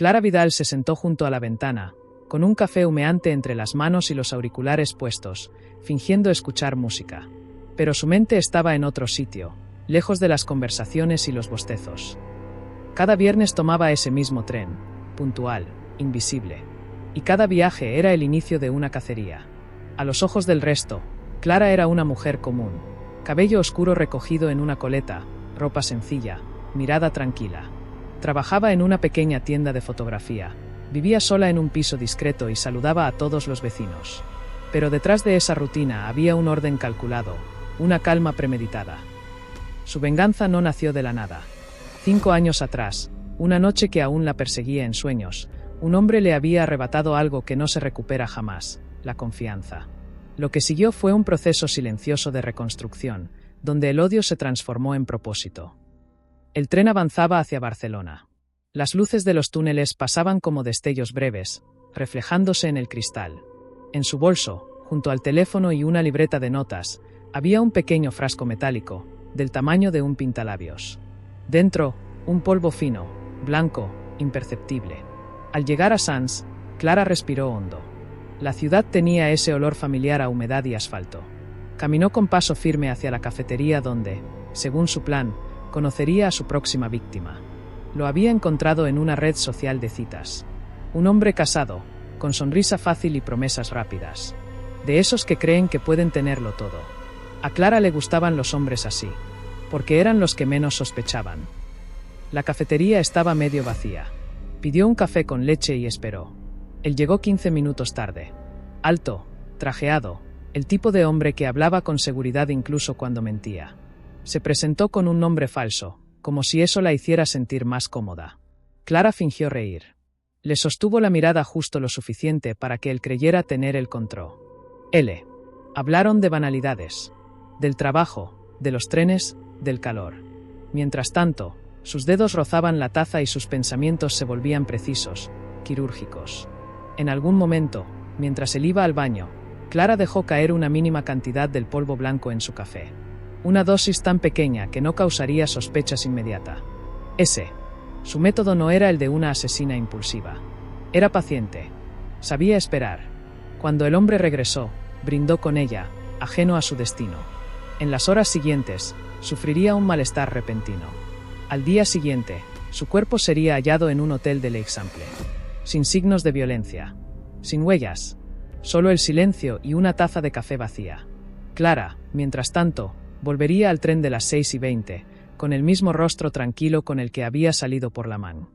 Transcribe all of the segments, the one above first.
Clara Vidal se sentó junto a la ventana, con un café humeante entre las manos y los auriculares puestos, fingiendo escuchar música. Pero su mente estaba en otro sitio, lejos de las conversaciones y los bostezos. Cada viernes tomaba ese mismo tren, puntual, invisible. Y cada viaje era el inicio de una cacería. A los ojos del resto, Clara era una mujer común. Cabello oscuro recogido en una coleta, ropa sencilla, mirada tranquila. Trabajaba en una pequeña tienda de fotografía. Vivía sola en un piso discreto y saludaba a todos los vecinos. Pero detrás de esa rutina había un orden calculado, una calma premeditada. Su venganza no nació de la nada. 5 años atrás, una noche que aún la perseguía en sueños, un hombre le había arrebatado algo que no se recupera jamás, la confianza. Lo que siguió fue un proceso silencioso de reconstrucción, donde el odio se transformó en propósito. El tren avanzaba hacia Barcelona. Las luces de los túneles pasaban como destellos breves, reflejándose en el cristal. En su bolso, junto al teléfono y una libreta de notas, había un pequeño frasco metálico, del tamaño de un pintalabios. Dentro, un polvo fino, blanco, imperceptible. Al llegar a Sants, Clara respiró hondo. La ciudad tenía ese olor familiar a humedad y asfalto. Caminó con paso firme hacia la cafetería donde, según su plan, conocería a su próxima víctima. Lo había encontrado en una red social de citas. Un hombre casado, con sonrisa fácil y promesas rápidas. De esos que creen que pueden tenerlo todo. A Clara le gustaban los hombres así, porque eran los que menos sospechaban. La cafetería estaba medio vacía. Pidió un café con leche y esperó. Él llegó 15 minutos tarde. Alto, trajeado, el tipo de hombre que hablaba con seguridad incluso cuando mentía. Se presentó con un nombre falso, como si eso la hiciera sentir más cómoda. Clara fingió reír. Le sostuvo la mirada justo lo suficiente para que él creyera tener el control. Hablaron de banalidades. Del trabajo, de los trenes, del calor. Mientras tanto, sus dedos rozaban la taza y sus pensamientos se volvían precisos, quirúrgicos. En algún momento, mientras él iba al baño, Clara dejó caer una mínima cantidad del polvo blanco en su café. Una dosis tan pequeña que no causaría sospechas inmediata. Su método no era el de una asesina impulsiva. Era paciente. Sabía esperar. Cuando el hombre regresó, brindó con ella, ajeno a su destino. En las horas siguientes, sufriría un malestar repentino. Al día siguiente, su cuerpo sería hallado en un hotel del Eixample. Sin signos de violencia. Sin huellas. Solo el silencio y una taza de café vacía. Clara, mientras tanto, volvería al tren de las 6:20, con el mismo rostro tranquilo con el que había salido por la man.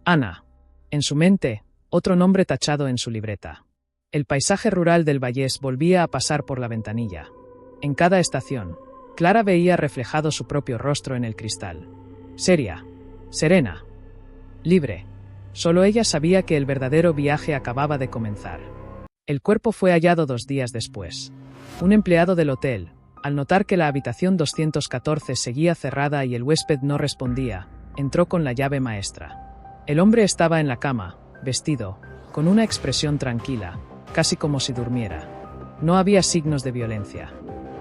Ana. En su mente, otro nombre tachado en su libreta. El paisaje rural del Vallés volvía a pasar por la ventanilla. En cada estación, Clara veía reflejado su propio rostro en el cristal. Seria. Serena. Libre. Solo ella sabía que el verdadero viaje acababa de comenzar. El cuerpo fue hallado 2 días después. Un empleado del hotel, al notar que la habitación 214 seguía cerrada y el huésped no respondía, entró con la llave maestra. El hombre estaba en la cama, vestido, con una expresión tranquila, casi como si durmiera. No había signos de violencia.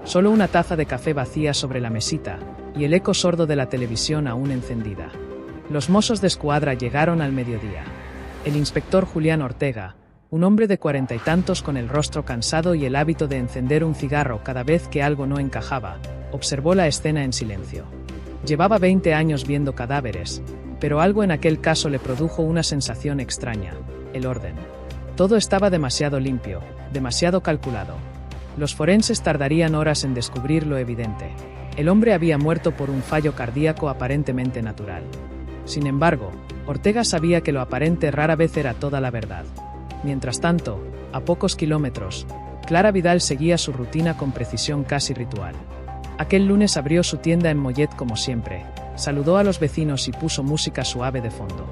Solo una taza de café vacía sobre la mesita, y el eco sordo de la televisión aún encendida. Los mozos de escuadra llegaron al mediodía. El inspector Julián Ortega, un hombre de 40 y tantos con el rostro cansado y el hábito de encender un cigarro cada vez que algo no encajaba, observó la escena en silencio. Llevaba 20 años viendo cadáveres, pero algo en aquel caso le produjo una sensación extraña: el orden. Todo estaba demasiado limpio, demasiado calculado. Los forenses tardarían horas en descubrir lo evidente. El hombre había muerto por un fallo cardíaco aparentemente natural. Sin embargo, Ortega sabía que lo aparente rara vez era toda la verdad. Mientras tanto, a pocos kilómetros, Clara Vidal seguía su rutina con precisión casi ritual. Aquel lunes abrió su tienda en Mollet como siempre, saludó a los vecinos y puso música suave de fondo.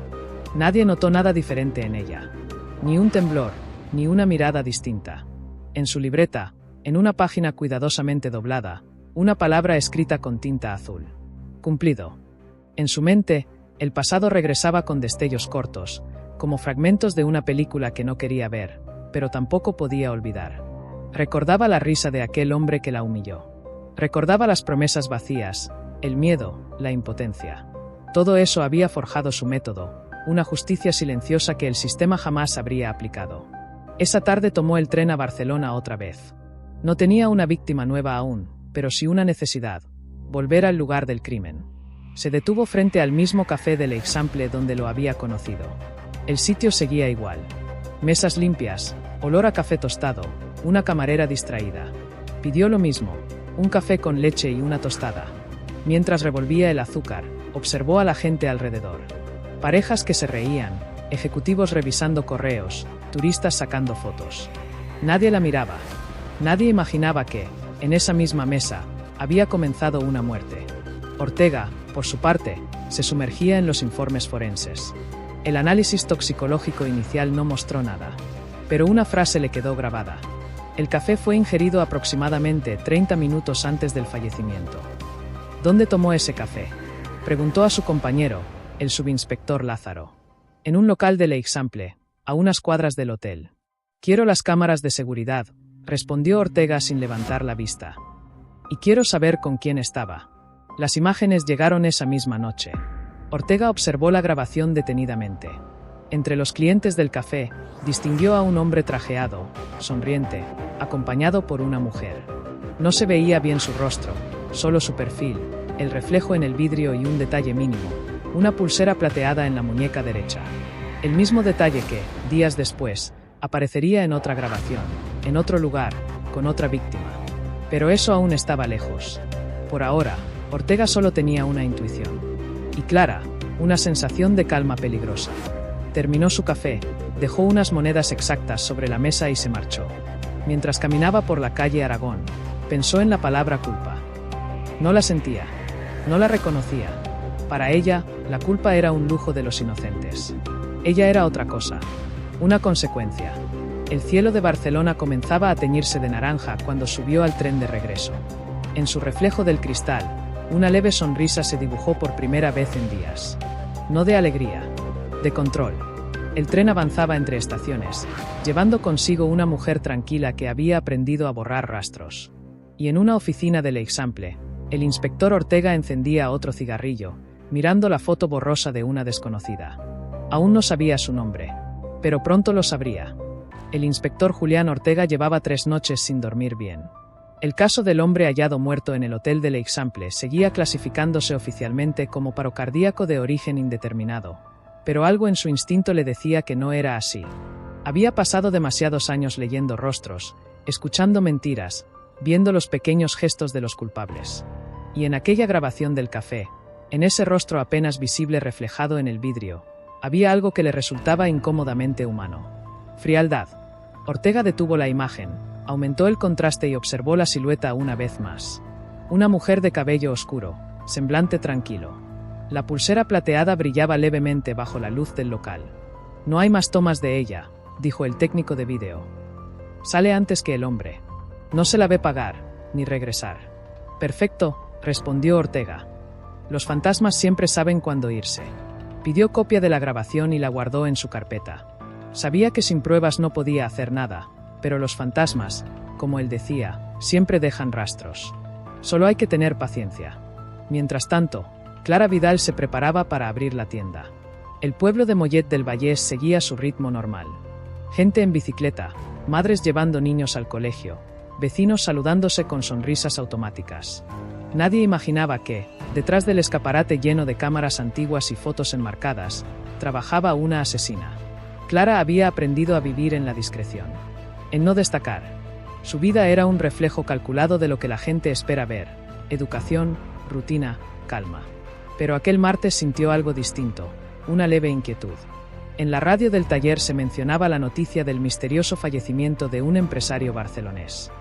Nadie notó nada diferente en ella. Ni un temblor, ni una mirada distinta. En su libreta, en una página cuidadosamente doblada, una palabra escrita con tinta azul. Cumplido. En su mente, el pasado regresaba con destellos cortos, como fragmentos de una película que no quería ver, pero tampoco podía olvidar. Recordaba la risa de aquel hombre que la humilló. Recordaba las promesas vacías, el miedo, la impotencia. Todo eso había forjado su método, una justicia silenciosa que el sistema jamás habría aplicado. Esa tarde tomó el tren a Barcelona otra vez. No tenía una víctima nueva aún, pero sí una necesidad: volver al lugar del crimen. Se detuvo frente al mismo café del Eixample donde lo había conocido. El sitio seguía igual. Mesas limpias, olor a café tostado, una camarera distraída. Pidió lo mismo, un café con leche y una tostada. Mientras revolvía el azúcar, observó a la gente alrededor. Parejas que se reían, ejecutivos revisando correos, turistas sacando fotos. Nadie la miraba. Nadie imaginaba que, en esa misma mesa, había comenzado una muerte. Ortega, por su parte, se sumergía en los informes forenses. El análisis toxicológico inicial no mostró nada, pero una frase le quedó grabada. El café fue ingerido aproximadamente 30 minutos antes del fallecimiento. ¿Dónde tomó ese café?, preguntó a su compañero, el subinspector Lázaro. En un local del Eixample, a unas cuadras del hotel. Quiero las cámaras de seguridad, respondió Ortega sin levantar la vista. Y quiero saber con quién estaba. Las imágenes llegaron esa misma noche. Ortega observó la grabación detenidamente. Entre los clientes del café, distinguió a un hombre trajeado, sonriente, acompañado por una mujer. No se veía bien su rostro, solo su perfil, el reflejo en el vidrio y un detalle mínimo, una pulsera plateada en la muñeca derecha. El mismo detalle que, días después, aparecería en otra grabación, en otro lugar, con otra víctima. Pero eso aún estaba lejos. Por ahora, Ortega solo tenía una intuición. Y clara, una sensación de calma peligrosa. Terminó su café, dejó unas monedas exactas sobre la mesa y se marchó. Mientras caminaba por la calle Aragón, pensó en la palabra culpa. No la sentía, no la reconocía. Para ella, la culpa era un lujo de los inocentes. Ella era otra cosa, una consecuencia. El cielo de Barcelona comenzaba a teñirse de naranja cuando subió al tren de regreso. En su reflejo del cristal, una leve sonrisa se dibujó por primera vez en días. No de alegría, de control. El tren avanzaba entre estaciones, llevando consigo una mujer tranquila que había aprendido a borrar rastros. Y en una oficina del Eixample, el inspector Ortega encendía otro cigarrillo, mirando la foto borrosa de una desconocida. Aún no sabía su nombre, pero pronto lo sabría. El inspector Julián Ortega llevaba 3 noches sin dormir bien. El caso del hombre hallado muerto en el hotel del Eixample seguía clasificándose oficialmente como paro cardíaco de origen indeterminado, pero algo en su instinto le decía que no era así. Había pasado demasiados años leyendo rostros, escuchando mentiras, viendo los pequeños gestos de los culpables. Y en aquella grabación del café, en ese rostro apenas visible reflejado en el vidrio, había algo que le resultaba incómodamente humano. Frialdad. Ortega detuvo la imagen, aumentó el contraste y observó la silueta una vez más. Una mujer de cabello oscuro, semblante tranquilo. La pulsera plateada brillaba levemente bajo la luz del local. No hay más tomas de ella, dijo el técnico de vídeo. Sale antes que el hombre. No se la ve pagar, ni regresar. Perfecto, respondió Ortega. Los fantasmas siempre saben cuándo irse. Pidió copia de la grabación y la guardó en su carpeta. Sabía que sin pruebas no podía hacer nada, pero los fantasmas, como él decía, siempre dejan rastros. Solo hay que tener paciencia. Mientras tanto, Clara Vidal se preparaba para abrir la tienda. El pueblo de Mollet del Vallès seguía su ritmo normal. Gente en bicicleta, madres llevando niños al colegio, vecinos saludándose con sonrisas automáticas. Nadie imaginaba que, detrás del escaparate lleno de cámaras antiguas y fotos enmarcadas, trabajaba una asesina. Clara había aprendido a vivir en la discreción, en no destacar. Su vida era un reflejo calculado de lo que la gente espera ver: educación, rutina, calma. Pero aquel martes sintió algo distinto, una leve inquietud. En la radio del taller se mencionaba la noticia del misterioso fallecimiento de un empresario barcelonés.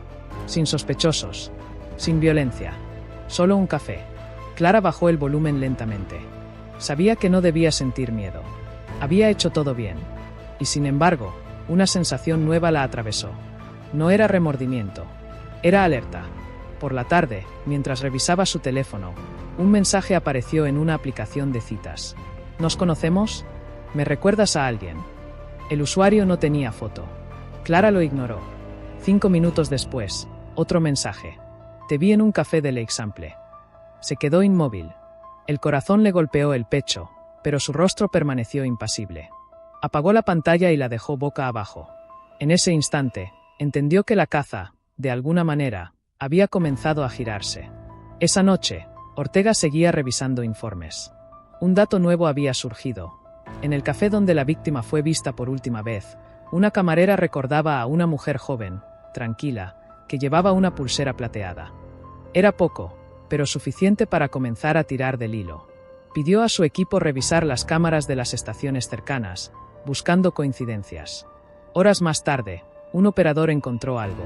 Sin sospechosos, sin violencia, solo un café. Clara bajó el volumen lentamente. Sabía que no debía sentir miedo. Había hecho todo bien. Y sin embargo, una sensación nueva la atravesó. No era remordimiento, era alerta. Por la tarde, mientras revisaba su teléfono, un mensaje apareció en una aplicación de citas. ¿Nos conocemos? ¿Me recuerdas a alguien? El usuario no tenía foto. Clara lo ignoró. 5 minutos después, otro mensaje. Te vi en un café del Eixample. Se quedó inmóvil. El corazón le golpeó el pecho, pero su rostro permaneció impasible. Apagó la pantalla y la dejó boca abajo. En ese instante, entendió que la caza, de alguna manera, había comenzado a girarse. Esa noche, Ortega seguía revisando informes. Un dato nuevo había surgido. En el café donde la víctima fue vista por última vez, una camarera recordaba a una mujer joven, tranquila, que llevaba una pulsera plateada. Era poco, pero suficiente para comenzar a tirar del hilo. Pidió a su equipo revisar las cámaras de las estaciones cercanas, buscando coincidencias. Horas más tarde, un operador encontró algo.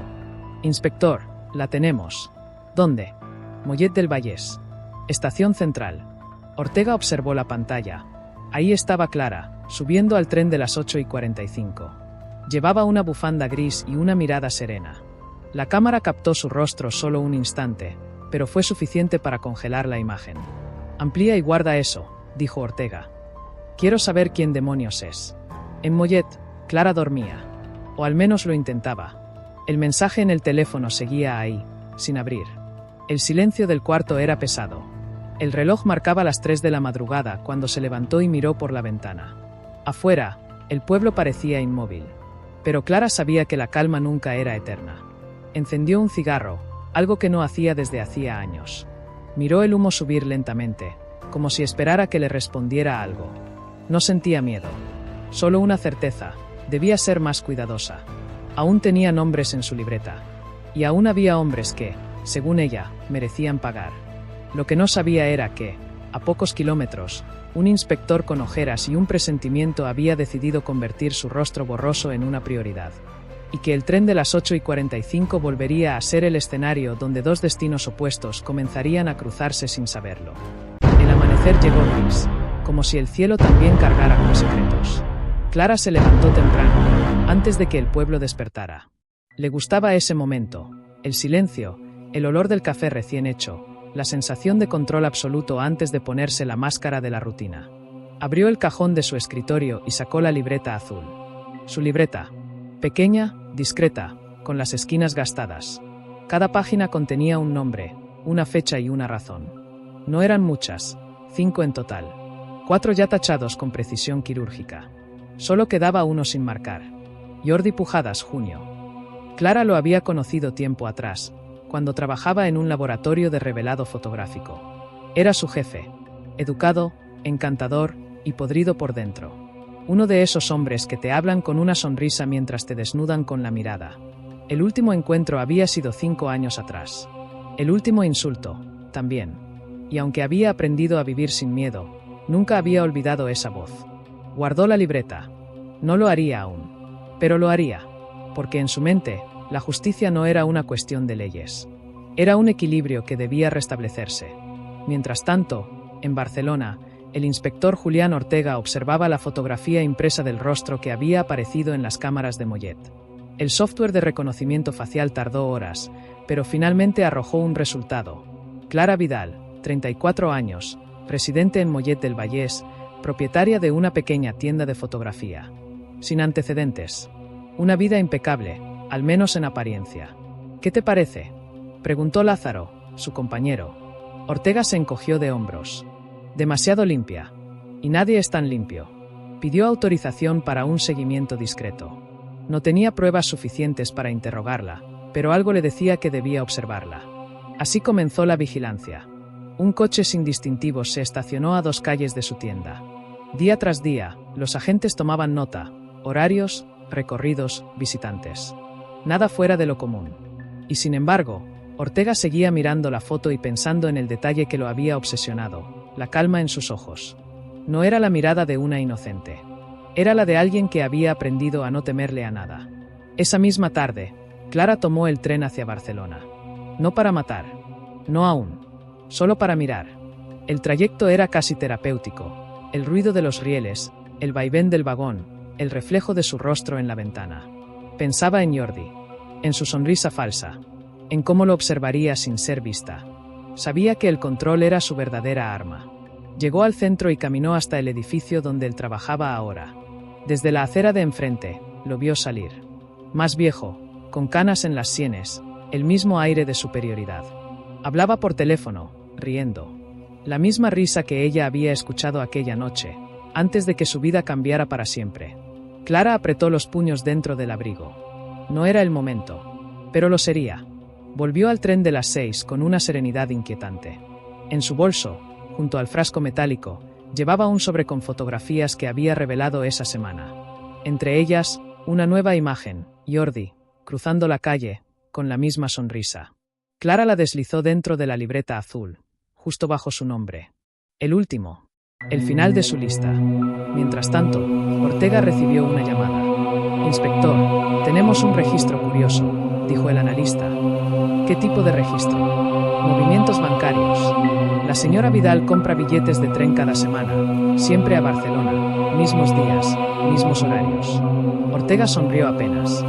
«Inspector, la tenemos». «¿Dónde?» «Mollet del Vallès. Estación central». Ortega observó la pantalla. Ahí estaba Clara, subiendo al tren de las 8:45. Llevaba una bufanda gris y una mirada serena. La cámara captó su rostro solo un instante, pero fue suficiente para congelar la imagen. «Amplía y guarda eso», dijo Ortega. «Quiero saber quién demonios es». En Mollet, Clara dormía. O al menos lo intentaba. El mensaje en el teléfono seguía ahí, sin abrir. El silencio del cuarto era pesado. El reloj marcaba las 3 de la madrugada cuando se levantó y miró por la ventana. Afuera, el pueblo parecía inmóvil. Pero Clara sabía que la calma nunca era eterna. Encendió un cigarro, algo que no hacía desde hacía años. Miró el humo subir lentamente, como si esperara que le respondiera algo. No sentía miedo. Solo una certeza: debía ser más cuidadosa. Aún tenía nombres en su libreta. Y aún había hombres que, según ella, merecían pagar. Lo que no sabía era que, a pocos kilómetros, un inspector con ojeras y un presentimiento había decidido convertir su rostro borroso en una prioridad. Y que el tren de las 8:45 volvería a ser el escenario donde dos destinos opuestos comenzarían a cruzarse sin saberlo. El amanecer llegó gris, como si el cielo también cargara con secretos. Clara se levantó temprano, antes de que el pueblo despertara. Le gustaba ese momento, el silencio, el olor del café recién hecho, la sensación de control absoluto antes de ponerse la máscara de la rutina. Abrió el cajón de su escritorio y sacó la libreta azul. Su libreta, pequeña, discreta, con las esquinas gastadas. Cada página contenía un nombre, una fecha y una razón. No eran muchas, 5 en total. 4 ya tachados con precisión quirúrgica. Solo quedaba uno sin marcar. Jordi Pujadas, junio. Clara lo había conocido tiempo atrás, cuando trabajaba en un laboratorio de revelado fotográfico. Era su jefe, educado, encantador y podrido por dentro. Uno de esos hombres que te hablan con una sonrisa mientras te desnudan con la mirada. El último encuentro había sido 5 años atrás. El último insulto, también. Y aunque había aprendido a vivir sin miedo, nunca había olvidado esa voz. Guardó la libreta. No lo haría aún. Pero lo haría. Porque en su mente, la justicia no era una cuestión de leyes. Era un equilibrio que debía restablecerse. Mientras tanto, en Barcelona, el inspector Julián Ortega observaba la fotografía impresa del rostro que había aparecido en las cámaras de Mollet. El software de reconocimiento facial tardó horas, pero finalmente arrojó un resultado. Clara Vidal, 34 años, residente en Mollet del Vallès, propietaria de una pequeña tienda de fotografía. Sin antecedentes. Una vida impecable, al menos en apariencia. «¿Qué te parece?», preguntó Lázaro, su compañero. Ortega se encogió de hombros. «Demasiado limpia. Y nadie es tan limpio». Pidió autorización para un seguimiento discreto. No tenía pruebas suficientes para interrogarla, pero algo le decía que debía observarla. Así comenzó la vigilancia. Un coche sin distintivos se estacionó a 2 calles de su tienda. Día tras día, los agentes tomaban nota: horarios, recorridos, visitantes. Nada fuera de lo común. Y sin embargo, Ortega seguía mirando la foto y pensando en el detalle que lo había obsesionado: la calma en sus ojos. No era la mirada de una inocente. Era la de alguien que había aprendido a no temerle a nada. Esa misma tarde, Clara tomó el tren hacia Barcelona. No para matar. No aún. Solo para mirar. El trayecto era casi terapéutico. El ruido de los rieles, el vaivén del vagón, el reflejo de su rostro en la ventana. Pensaba en Jordi, en su sonrisa falsa, en cómo lo observaría sin ser vista. Sabía que el control era su verdadera arma. Llegó al centro y caminó hasta el edificio donde él trabajaba ahora. Desde la acera de enfrente, lo vio salir. Más viejo, con canas en las sienes, el mismo aire de superioridad. Hablaba por teléfono, riendo. La misma risa que ella había escuchado aquella noche, antes de que su vida cambiara para siempre. Clara apretó los puños dentro del abrigo. No era el momento, pero lo sería. Volvió al tren de las 6 con una serenidad inquietante. En su bolso, junto al frasco metálico, llevaba un sobre con fotografías que había revelado esa semana. Entre ellas, una nueva imagen, Jordi, cruzando la calle, con la misma sonrisa. Clara la deslizó dentro de la libreta azul, justo bajo su nombre. El último. El final de su lista. Mientras tanto, Ortega recibió una llamada. «Inspector, tenemos un registro curioso», dijo el analista. «¿Qué tipo de registro?» «Movimientos bancarios. La señora Vidal compra billetes de tren cada semana, siempre a Barcelona, mismos días, mismos horarios». Ortega sonrió apenas.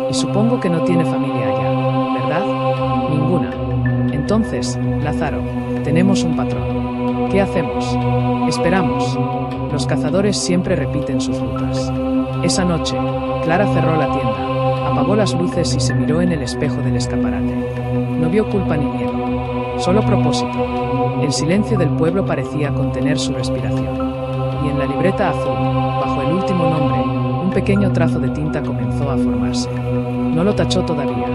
«Y supongo que no tiene familia allá, ¿verdad?» «Ninguna». «Entonces, Lázaro, tenemos un patrón. ¿Qué hacemos?» «Esperamos». Los cazadores siempre repiten sus rutas. Esa noche, Clara cerró la tienda, apagó las luces y se miró en el espejo del escaparate. No vio culpa ni miedo, solo propósito. El silencio del pueblo parecía contener su respiración. Y en la libreta azul, bajo el último nombre, un pequeño trazo de tinta comenzó a formarse. No lo tachó todavía,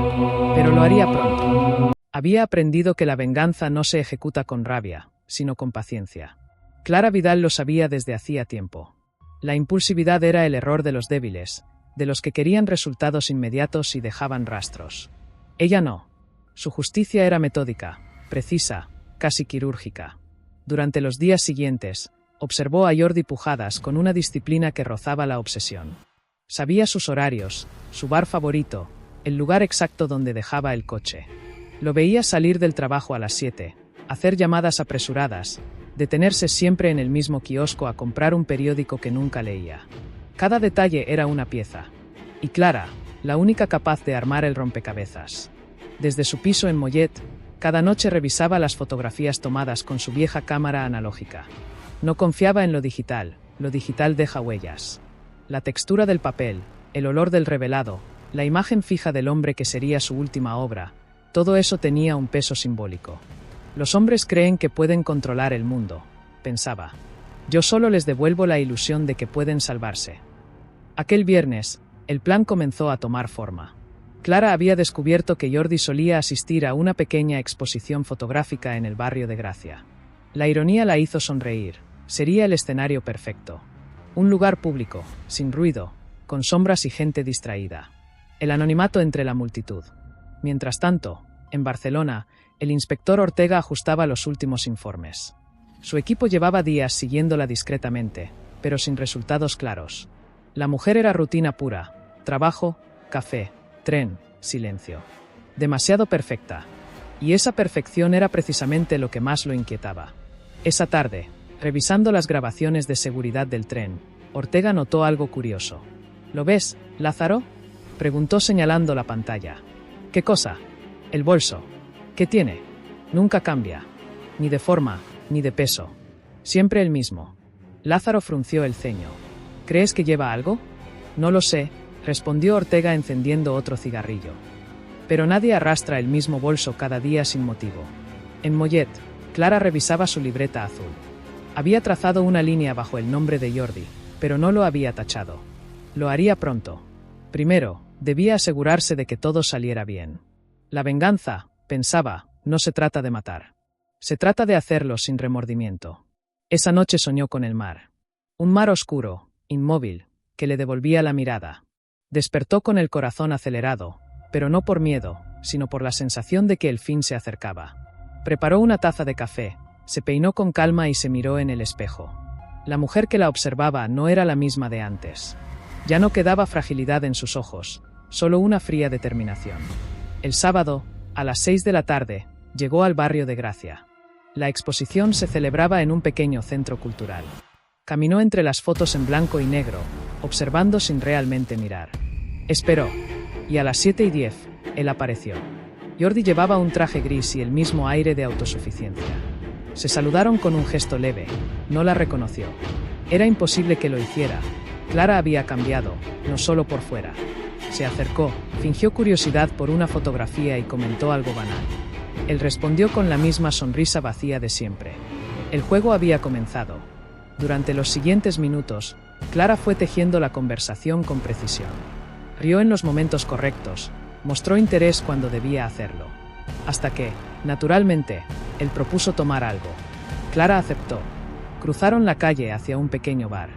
pero lo haría pronto. Había aprendido que la venganza no se ejecuta con rabia, sino con paciencia. Clara Vidal lo sabía desde hacía tiempo. La impulsividad era el error de los débiles, de los que querían resultados inmediatos y dejaban rastros. Ella no. Su justicia era metódica, precisa, casi quirúrgica. Durante los días siguientes, observó a Jordi Pujadas con una disciplina que rozaba la obsesión. Sabía sus horarios, su bar favorito, el lugar exacto donde dejaba el coche. Lo veía salir del trabajo a las 7, hacer llamadas apresuradas, detenerse siempre en el mismo kiosco a comprar un periódico que nunca leía. Cada detalle era una pieza. Y Clara, la única capaz de armar el rompecabezas. Desde su piso en Mollet, cada noche revisaba las fotografías tomadas con su vieja cámara analógica. No confiaba en lo digital deja huellas. La textura del papel, el olor del revelado, la imagen fija del hombre que sería su última obra, todo eso tenía un peso simbólico. Los hombres creen que pueden controlar el mundo, pensaba. Yo solo les devuelvo la ilusión de que pueden salvarse. Aquel viernes, el plan comenzó a tomar forma. Clara había descubierto que Jordi solía asistir a una pequeña exposición fotográfica en el barrio de Gracia. La ironía la hizo sonreír. Sería el escenario perfecto. Un lugar público, sin ruido, con sombras y gente distraída. El anonimato entre la multitud. Mientras tanto, en Barcelona, el inspector Ortega ajustaba los últimos informes. Su equipo llevaba días siguiéndola discretamente, pero sin resultados claros. La mujer era rutina pura: trabajo, café, tren, silencio. Demasiado perfecta. Y esa perfección era precisamente lo que más lo inquietaba. Esa tarde, revisando las grabaciones de seguridad del tren, Ortega notó algo curioso. ¿Lo ves, Lázaro?, preguntó señalando la pantalla. ¿Qué cosa? El bolso. ¿Qué tiene? Nunca cambia. Ni de forma, ni de peso. Siempre el mismo. Lázaro frunció el ceño. ¿Crees que lleva algo? No lo sé, respondió Ortega encendiendo otro cigarrillo. Pero nadie arrastra el mismo bolso cada día sin motivo. En Mollet, Clara revisaba su libreta azul. Había trazado una línea bajo el nombre de Jordi, pero no lo había tachado. Lo haría pronto. Primero, debía asegurarse de que todo saliera bien. La venganza, pensaba, no se trata de matar. Se trata de hacerlo sin remordimiento. Esa noche soñó con el mar. Un mar oscuro, inmóvil, que le devolvía la mirada. Despertó con el corazón acelerado, pero no por miedo, sino por la sensación de que el fin se acercaba. Preparó una taza de café, se peinó con calma y se miró en el espejo. La mujer que la observaba no era la misma de antes. Ya no quedaba fragilidad en sus ojos, solo una fría determinación. El sábado, a las 6 de la tarde, llegó al barrio de Gracia. La exposición se celebraba en un pequeño centro cultural. Caminó entre las fotos en blanco y negro, observando sin realmente mirar. Esperó, y a las 7:10, él apareció. Jordi llevaba un traje gris y el mismo aire de autosuficiencia. Se saludaron con un gesto leve. No la reconoció. Era imposible que lo hiciera. Clara había cambiado, no solo por fuera. Se acercó, fingió curiosidad por una fotografía y comentó algo banal. Él respondió con la misma sonrisa vacía de siempre. El juego había comenzado. Durante los siguientes minutos, Clara fue tejiendo la conversación con precisión. Rió en los momentos correctos, mostró interés cuando debía hacerlo. Hasta que, naturalmente, él propuso tomar algo. Clara aceptó. Cruzaron la calle hacia un pequeño bar.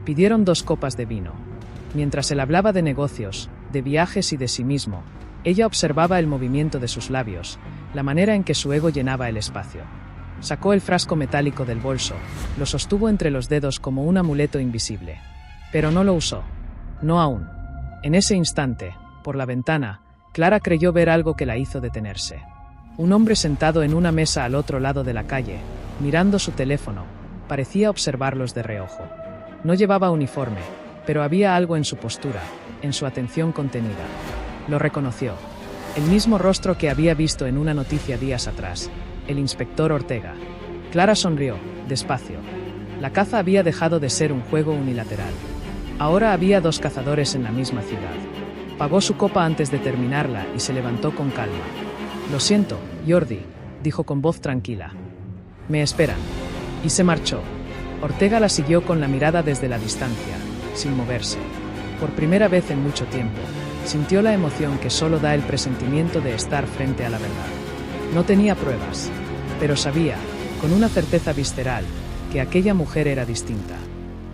Pidieron 2 copas de vino. Mientras él hablaba de negocios, de viajes y de sí mismo, ella observaba el movimiento de sus labios, la manera en que su ego llenaba el espacio. Sacó el frasco metálico del bolso, lo sostuvo entre los dedos como un amuleto invisible. Pero no lo usó. No aún. En ese instante, por la ventana, Clara creyó ver algo que la hizo detenerse. Un hombre sentado en una mesa al otro lado de la calle, mirando su teléfono, parecía observarlos de reojo. No llevaba uniforme, pero había algo en su postura, en su atención contenida. Lo reconoció. El mismo rostro que había visto en una noticia días atrás, el inspector Ortega. Clara sonrió, despacio. La caza había dejado de ser un juego unilateral. Ahora había 2 cazadores en la misma ciudad. Pagó su copa antes de terminarla y se levantó con calma. «Lo siento, Jordi», dijo con voz tranquila. «Me esperan». Y se marchó. Ortega la siguió con la mirada desde la distancia, sin moverse. Por primera vez en mucho tiempo, sintió la emoción que solo da el presentimiento de estar frente a la verdad. No tenía pruebas, pero sabía, con una certeza visceral, que aquella mujer era distinta.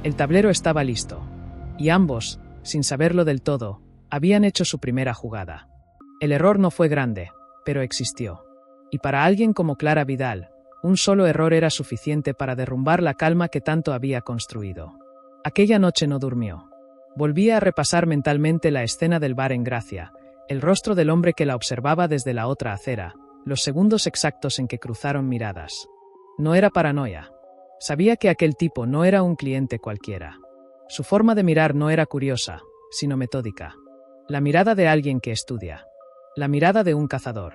El tablero estaba listo. Y ambos, sin saberlo del todo, habían hecho su primera jugada. El error no fue grande, pero existió. Y para alguien como Clara Vidal, un solo error era suficiente para derrumbar la calma que tanto había construido. Aquella noche no durmió. Volvía a repasar mentalmente la escena del bar en Gracia, el rostro del hombre que la observaba desde la otra acera, los segundos exactos en que cruzaron miradas. No era paranoia. Sabía que aquel tipo no era un cliente cualquiera. Su forma de mirar no era curiosa, sino metódica. La mirada de alguien que estudia. La mirada de un cazador.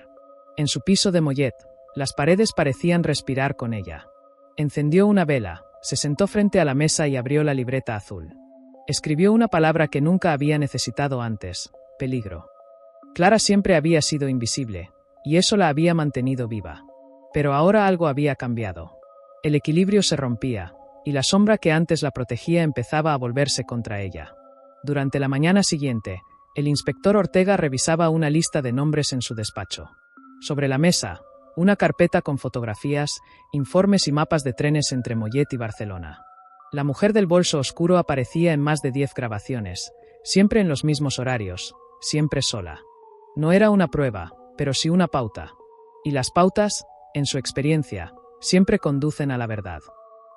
En su piso de Mollet, las paredes parecían respirar con ella. Encendió una vela, se sentó frente a la mesa y abrió la libreta azul. Escribió una palabra que nunca había necesitado antes: peligro. Clara siempre había sido invisible, y eso la había mantenido viva. Pero ahora algo había cambiado. El equilibrio se rompía, y la sombra que antes la protegía empezaba a volverse contra ella. Durante la mañana siguiente, el inspector Ortega revisaba una lista de nombres en su despacho. Sobre la mesa, una carpeta con fotografías, informes y mapas de trenes entre Mollet y Barcelona. La mujer del bolso oscuro aparecía en más de 10 grabaciones, siempre en los mismos horarios, siempre sola. No era una prueba, pero sí una pauta. Y las pautas, en su experiencia, siempre conducen a la verdad.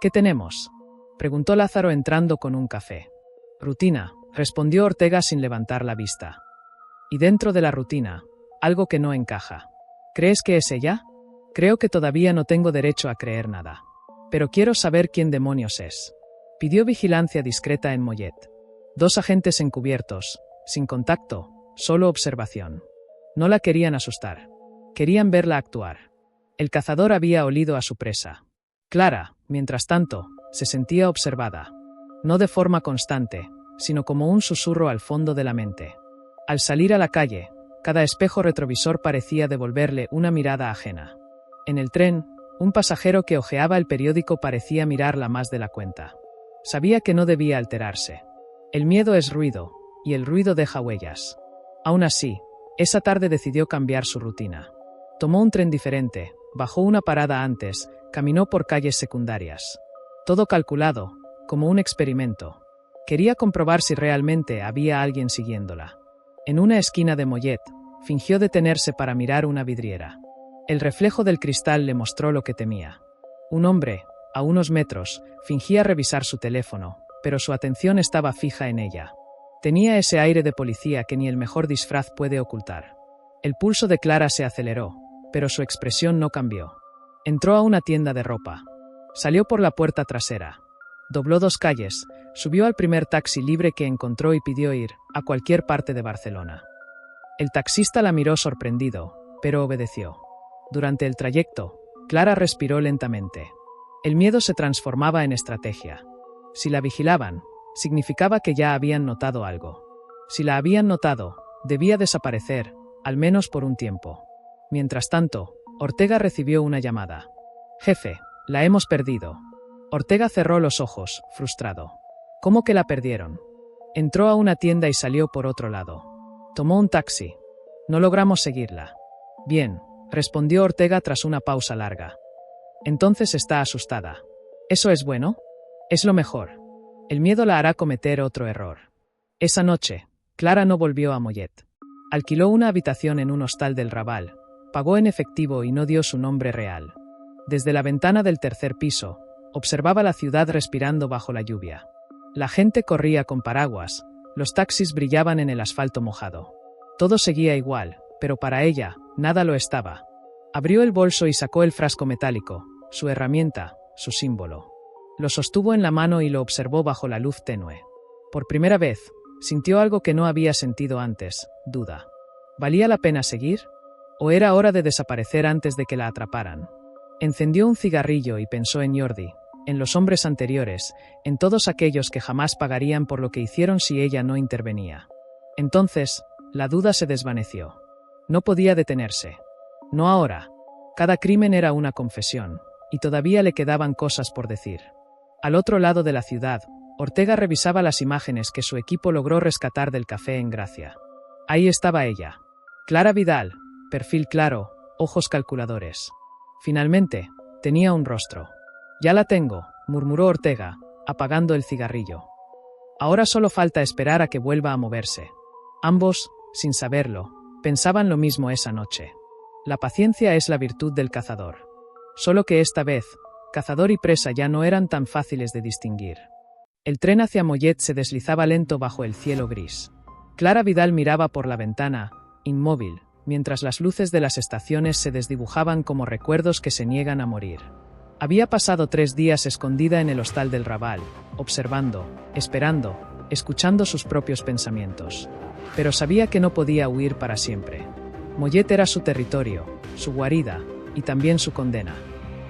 «¿Qué tenemos?», preguntó Lázaro entrando con un café. «Rutina», respondió Ortega sin levantar la vista. «Y dentro de la rutina, algo que no encaja. ¿Crees que es ella? Creo que todavía no tengo derecho a creer nada. Pero quiero saber quién demonios es». Pidió vigilancia discreta en Mollet. 2 agentes encubiertos, sin contacto, solo observación. No la querían asustar. Querían verla actuar. El cazador había olido a su presa. Clara, mientras tanto, se sentía observada. No de forma constante, sino como un susurro al fondo de la mente. Al salir a la calle, cada espejo retrovisor parecía devolverle una mirada ajena. En el tren, un pasajero que hojeaba el periódico parecía mirarla más de la cuenta. Sabía que no debía alterarse. El miedo es ruido, y el ruido deja huellas. Aún así, esa tarde decidió cambiar su rutina. Tomó un tren diferente, bajó una parada antes, caminó por calles secundarias. Todo calculado, como un experimento. Quería comprobar si realmente había alguien siguiéndola. En una esquina de Mollet, fingió detenerse para mirar una vidriera. El reflejo del cristal le mostró lo que temía. Un hombre, a unos metros, fingía revisar su teléfono, pero su atención estaba fija en ella. Tenía ese aire de policía que ni el mejor disfraz puede ocultar. El pulso de Clara se aceleró, pero su expresión no cambió. Entró a una tienda de ropa. Salió por la puerta trasera. Dobló 2 calles, subió al primer taxi libre que encontró y pidió ir a cualquier parte de Barcelona. El taxista la miró sorprendido, pero obedeció. Durante el trayecto, Clara respiró lentamente. El miedo se transformaba en estrategia. Si la vigilaban, significaba que ya habían notado algo. Si la habían notado, debía desaparecer, al menos por un tiempo. Mientras tanto, Ortega recibió una llamada. «Jefe, la hemos perdido». Ortega cerró los ojos, frustrado. ¿Cómo que la perdieron? Entró a una tienda y salió por otro lado. Tomó un taxi. No logramos seguirla. Bien, respondió Ortega tras una pausa larga. Entonces está asustada. ¿Eso es bueno? Es lo mejor. El miedo la hará cometer otro error. Esa noche, Clara no volvió a Mollet. Alquiló una habitación en un hostal del Raval, pagó en efectivo y no dio su nombre real. Desde la ventana del tercer piso, observaba la ciudad respirando bajo la lluvia. La gente corría con paraguas, los taxis brillaban en el asfalto mojado. Todo seguía igual, pero para ella, nada lo estaba. Abrió el bolso y sacó el frasco metálico, su herramienta, su símbolo. Lo sostuvo en la mano y lo observó bajo la luz tenue. Por primera vez, sintió algo que no había sentido antes, duda. ¿Valía la pena seguir? ¿O era hora de desaparecer antes de que la atraparan? Encendió un cigarrillo y pensó en Jordi, en los hombres anteriores, en todos aquellos que jamás pagarían por lo que hicieron si ella no intervenía. Entonces, la duda se desvaneció. No podía detenerse. No ahora. Cada crimen era una confesión, y todavía le quedaban cosas por decir. Al otro lado de la ciudad, Ortega revisaba las imágenes que su equipo logró rescatar del café en Gracia. Ahí estaba ella. Clara Vidal, perfil claro, ojos calculadores. Finalmente, tenía un rostro. «Ya la tengo», murmuró Ortega, apagando el cigarrillo. Ahora solo falta esperar a que vuelva a moverse. Ambos, sin saberlo, pensaban lo mismo esa noche. La paciencia es la virtud del cazador. Solo que esta vez, cazador y presa ya no eran tan fáciles de distinguir. El tren hacia Mollet se deslizaba lento bajo el cielo gris. Clara Vidal miraba por la ventana, inmóvil, mientras las luces de las estaciones se desdibujaban como recuerdos que se niegan a morir. Había pasado 3 días escondida en el hostal del Raval, observando, esperando, escuchando sus propios pensamientos. Pero sabía que no podía huir para siempre. Mollet era su territorio, su guarida, y también su condena.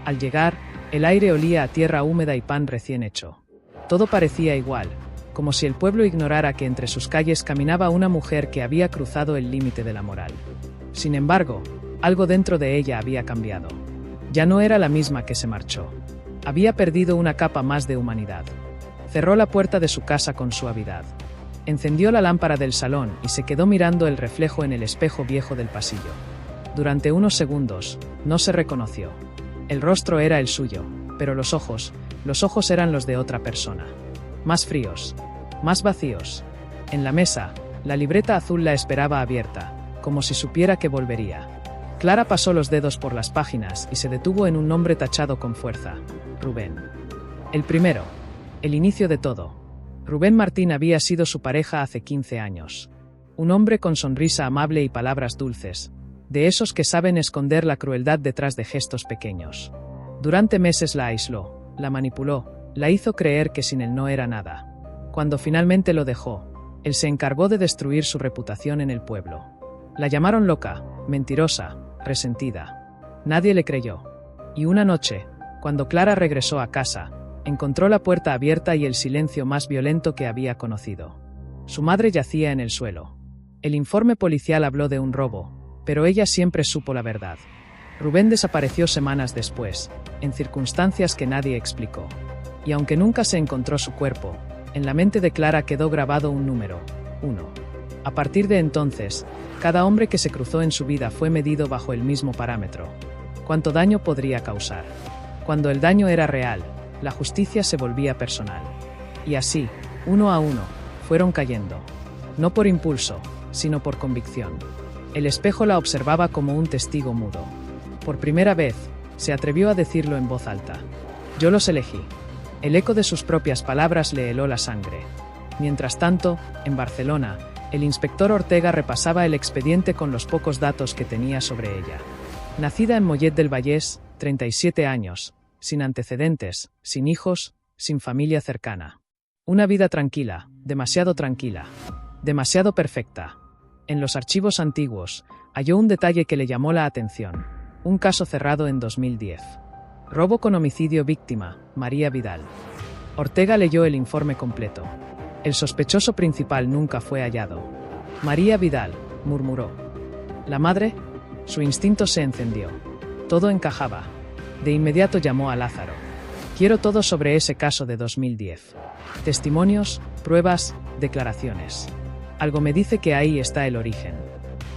Al llegar, el aire olía a tierra húmeda y pan recién hecho. Todo parecía igual, como si el pueblo ignorara que entre sus calles caminaba una mujer que había cruzado el límite de la moral. Sin embargo, algo dentro de ella había cambiado. Ya no era la misma que se marchó. Había perdido una capa más de humanidad. Cerró la puerta de su casa con suavidad. Encendió la lámpara del salón y se quedó mirando el reflejo en el espejo viejo del pasillo. Durante unos segundos, no se reconoció. El rostro era el suyo, pero los ojos eran los de otra persona. Más fríos, más vacíos. En la mesa, la libreta azul la esperaba abierta, como si supiera que volvería. Clara pasó los dedos por las páginas y se detuvo en un nombre tachado con fuerza: Rubén. El primero. El inicio de todo. Rubén Martín había sido su pareja hace 15 años. Un hombre con sonrisa amable y palabras dulces, de esos que saben esconder la crueldad detrás de gestos pequeños. Durante meses la aisló, la manipuló, la hizo creer que sin él no era nada. Cuando finalmente lo dejó, él se encargó de destruir su reputación en el pueblo. La llamaron loca, mentirosa, resentida. Nadie le creyó. Y una noche, cuando Clara regresó a casa, encontró la puerta abierta y el silencio más violento que había conocido. Su madre yacía en el suelo. El informe policial habló de un robo, pero ella siempre supo la verdad. Rubén desapareció semanas después, en circunstancias que nadie explicó. Y aunque nunca se encontró su cuerpo, en la mente de Clara quedó grabado un número: 1. A partir de entonces, cada hombre que se cruzó en su vida fue medido bajo el mismo parámetro. ¿Cuánto daño podría causar? Cuando el daño era real, la justicia se volvía personal. Y así, uno a uno, fueron cayendo. No por impulso, sino por convicción. El espejo la observaba como un testigo mudo. Por primera vez, se atrevió a decirlo en voz alta: «Yo los elegí». El eco de sus propias palabras le heló la sangre. Mientras tanto, en Barcelona, el inspector Ortega repasaba el expediente con los pocos datos que tenía sobre ella. Nacida en Mollet del Vallès, 37 años, sin antecedentes, sin hijos, sin familia cercana. Una vida tranquila, demasiado perfecta. En los archivos antiguos, halló un detalle que le llamó la atención: un caso cerrado en 2010. Robo con homicidio, víctima, María Vidal. Ortega leyó el informe completo. El sospechoso principal nunca fue hallado. María Vidal, murmuró. ¿La madre? Su instinto se encendió. Todo encajaba. De inmediato llamó a Lázaro. Quiero todo sobre ese caso de 2010. Testimonios, pruebas, declaraciones. Algo me dice que ahí está el origen.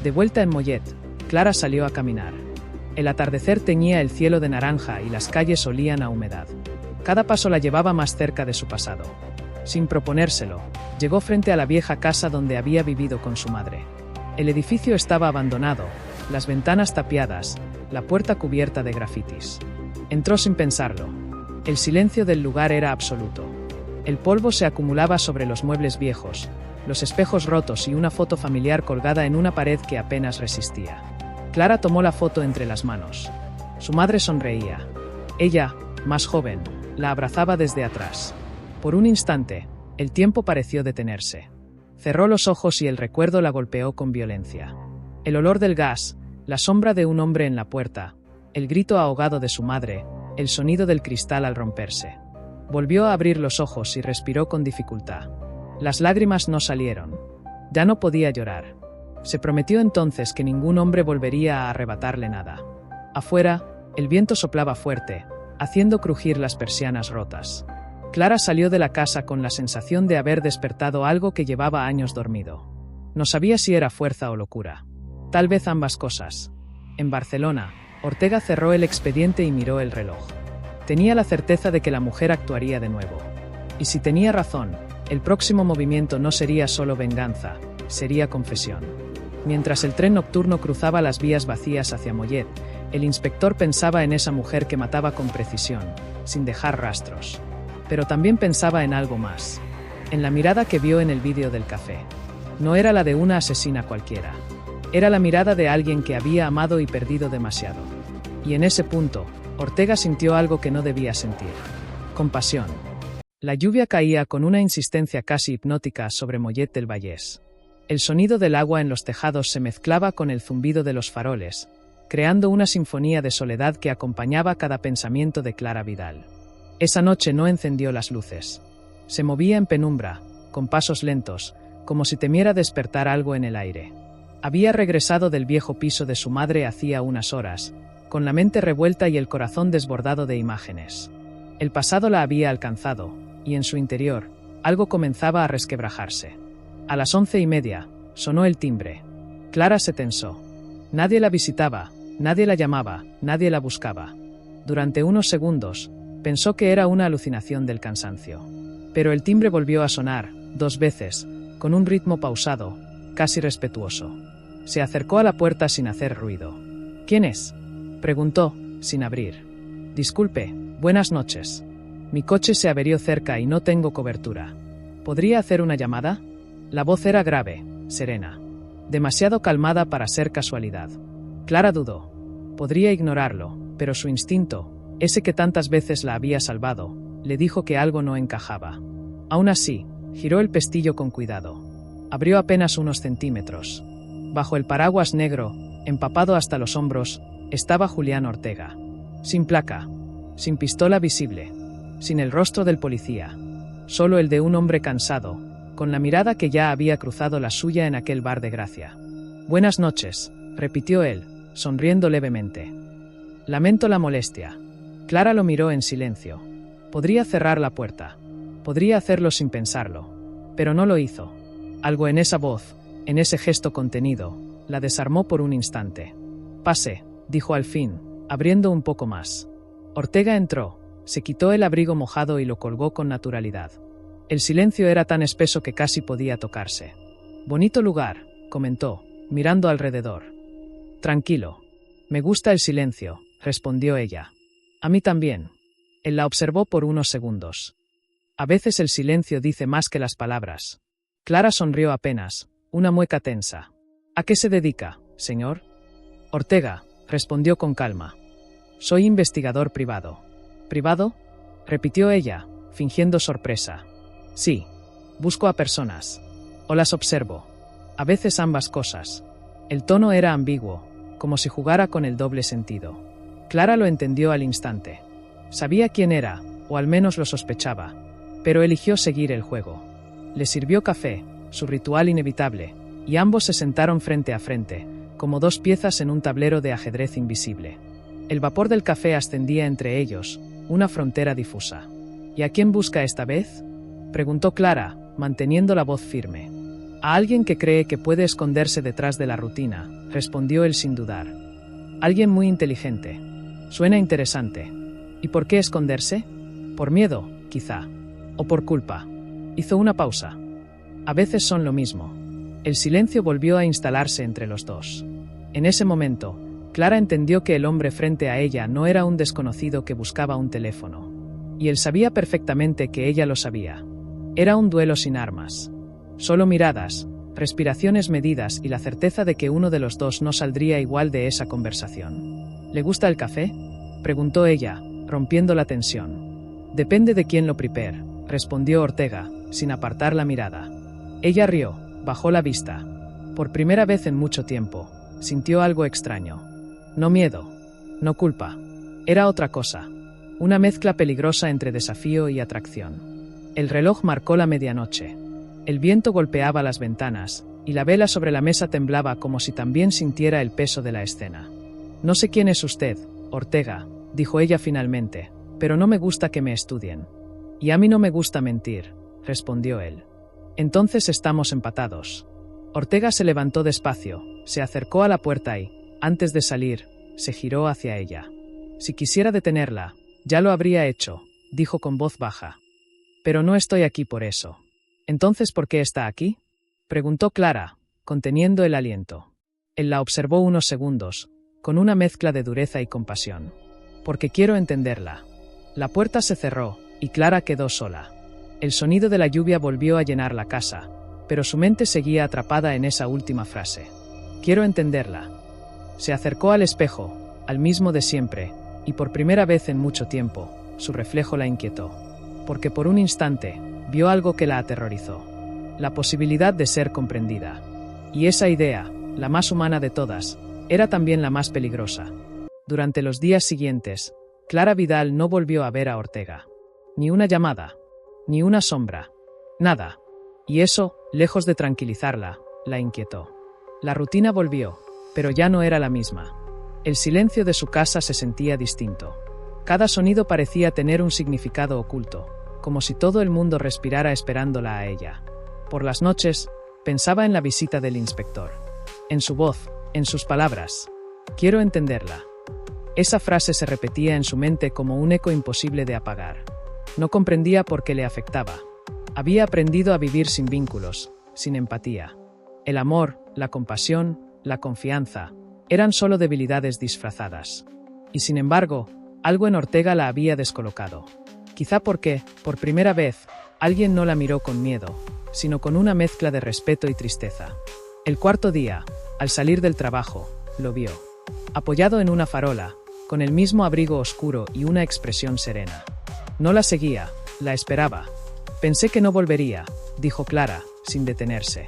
De vuelta en Mollet, Clara salió a caminar. El atardecer teñía el cielo de naranja y las calles olían a humedad. Cada paso la llevaba más cerca de su pasado. Sin proponérselo, llegó frente a la vieja casa donde había vivido con su madre. El edificio estaba abandonado, las ventanas tapiadas, la puerta cubierta de grafitis. Entró sin pensarlo. El silencio del lugar era absoluto. El polvo se acumulaba sobre los muebles viejos, los espejos rotos y una foto familiar colgada en una pared que apenas resistía. Clara tomó la foto entre las manos. Su madre sonreía. Ella, más joven, la abrazaba desde atrás. Por un instante, el tiempo pareció detenerse. Cerró los ojos y el recuerdo la golpeó con violencia. El olor del gas, la sombra de un hombre en la puerta, el grito ahogado de su madre, el sonido del cristal al romperse. Volvió a abrir los ojos y respiró con dificultad. Las lágrimas no salieron. Ya no podía llorar. Se prometió entonces que ningún hombre volvería a arrebatarle nada. Afuera, el viento soplaba fuerte, haciendo crujir las persianas rotas. Clara salió de la casa con la sensación de haber despertado algo que llevaba años dormido. No sabía si era fuerza o locura. Tal vez ambas cosas. En Barcelona, Ortega cerró el expediente y miró el reloj. Tenía la certeza de que la mujer actuaría de nuevo. Y si tenía razón, el próximo movimiento no sería solo venganza, sería confesión. Mientras el tren nocturno cruzaba las vías vacías hacia Mollet, el inspector pensaba en esa mujer que mataba con precisión, sin dejar rastros. Pero también pensaba en algo más. En la mirada que vio en el vídeo del café. No era la de una asesina cualquiera. Era la mirada de alguien que había amado y perdido demasiado. Y en ese punto, Ortega sintió algo que no debía sentir. Compasión. La lluvia caía con una insistencia casi hipnótica sobre Mollet del Vallès. El sonido del agua en los tejados se mezclaba con el zumbido de los faroles, creando una sinfonía de soledad que acompañaba cada pensamiento de Clara Vidal. Esa noche no encendió las luces. Se movía en penumbra, con pasos lentos, como si temiera despertar algo en el aire. Había regresado del viejo piso de su madre hacía unas horas, con la mente revuelta y el corazón desbordado de imágenes. El pasado la había alcanzado, y en su interior, algo comenzaba a resquebrajarse. A las 11:30, sonó el timbre. Clara se tensó. Nadie la visitaba, nadie la llamaba, nadie la buscaba. Durante unos segundos, pensó que era una alucinación del cansancio. Pero el timbre volvió a sonar, 2 veces, con un ritmo pausado, casi respetuoso. Se acercó a la puerta sin hacer ruido. ¿Quién es?, preguntó, sin abrir. Disculpe, buenas noches. Mi coche se averió cerca y no tengo cobertura. ¿Podría hacer una llamada? La voz era grave, serena. Demasiado calmada para ser casualidad. Clara dudó. Podría ignorarlo, pero su instinto, ese que tantas veces la había salvado, le dijo que algo no encajaba. Aún así, giró el pestillo con cuidado. Abrió apenas unos centímetros. Bajo el paraguas negro, empapado hasta los hombros, estaba Julián Ortega. Sin placa, sin pistola visible, sin el rostro del policía, solo el de un hombre cansado, con la mirada que ya había cruzado la suya en aquel bar de Gracia. Buenas noches, repitió él, sonriendo levemente. Lamento la molestia. Clara lo miró en silencio. Podría cerrar la puerta. Podría hacerlo sin pensarlo. Pero no lo hizo. Algo en esa voz, en ese gesto contenido, la desarmó por un instante. Pase, dijo al fin, abriendo un poco más. Ortega entró, se quitó el abrigo mojado y lo colgó con naturalidad. El silencio era tan espeso que casi podía tocarse. Bonito lugar, comentó, mirando alrededor. Tranquilo. Me gusta el silencio, respondió ella. A mí también. Él la observó por unos segundos. A veces el silencio dice más que las palabras. Clara sonrió apenas, una mueca tensa. ¿A qué se dedica, señor? Ortega, respondió con calma. Soy investigador privado. ¿Privado?, repitió ella, fingiendo sorpresa. Sí. Busco a personas. O las observo. A veces ambas cosas. El tono era ambiguo, como si jugara con el doble sentido. Clara lo entendió al instante. Sabía quién era, o al menos lo sospechaba, pero eligió seguir el juego. Le sirvió café, su ritual inevitable, y ambos se sentaron frente a frente, como 2 piezas en un tablero de ajedrez invisible. El vapor del café ascendía entre ellos, una frontera difusa. ¿Y a quién busca esta vez?, preguntó Clara, manteniendo la voz firme. A alguien que cree que puede esconderse detrás de la rutina, respondió él sin dudar. Alguien muy inteligente. Suena interesante. ¿Y por qué esconderse? Por miedo, quizá. O por culpa. Hizo una pausa. A veces son lo mismo. El silencio volvió a instalarse entre los dos. En ese momento, Clara entendió que el hombre frente a ella no era un desconocido que buscaba un teléfono. Y él sabía perfectamente que ella lo sabía. Era un duelo sin armas. Solo miradas, respiraciones medidas y la certeza de que uno de los dos no saldría igual de esa conversación. ¿Le gusta el café?, preguntó ella, rompiendo la tensión. Depende de quién lo prepare, respondió Ortega, sin apartar la mirada. Ella rió, bajó la vista. Por primera vez en mucho tiempo, sintió algo extraño. No miedo, no culpa. Era otra cosa. Una mezcla peligrosa entre desafío y atracción. El reloj marcó la medianoche. El viento golpeaba las ventanas, y la vela sobre la mesa temblaba como si también sintiera el peso de la escena. No sé quién es usted, Ortega, dijo ella finalmente, pero no me gusta que me estudien. Y a mí no me gusta mentir, respondió él. Entonces estamos empatados. Ortega se levantó despacio, se acercó a la puerta y, antes de salir, se giró hacia ella. Si quisiera detenerla, ya lo habría hecho, dijo con voz baja. Pero no estoy aquí por eso. ¿Entonces por qué está aquí?, preguntó Clara, conteniendo el aliento. Él la observó unos segundos, con una mezcla de dureza y compasión. Porque quiero entenderla. La puerta se cerró, y Clara quedó sola. El sonido de la lluvia volvió a llenar la casa, pero su mente seguía atrapada en esa última frase. Quiero entenderla. Se acercó al espejo, al mismo de siempre, y por primera vez en mucho tiempo, su reflejo la inquietó. Porque por un instante, vio algo que la aterrorizó. La posibilidad de ser comprendida. Y esa idea, la más humana de todas, era también la más peligrosa. Durante los días siguientes, Clara Vidal no volvió a ver a Ortega. Ni una llamada, ni una sombra, nada. Y eso, lejos de tranquilizarla, la inquietó. La rutina volvió, pero ya no era la misma. El silencio de su casa se sentía distinto. Cada sonido parecía tener un significado oculto, como si todo el mundo respirara esperándola a ella. Por las noches, pensaba en la visita del inspector. En su voz, en sus palabras. Quiero entenderla. Esa frase se repetía en su mente como un eco imposible de apagar. No comprendía por qué le afectaba. Había aprendido a vivir sin vínculos, sin empatía. El amor, la compasión, la confianza, eran solo debilidades disfrazadas. Y sin embargo, algo en Ortega la había descolocado. Quizá porque, por primera vez, alguien no la miró con miedo, sino con una mezcla de respeto y tristeza. El cuarto día, al salir del trabajo, lo vio. Apoyado en una farola, con el mismo abrigo oscuro y una expresión serena. No la seguía, la esperaba. Pensé que no volvería, dijo Clara, sin detenerse.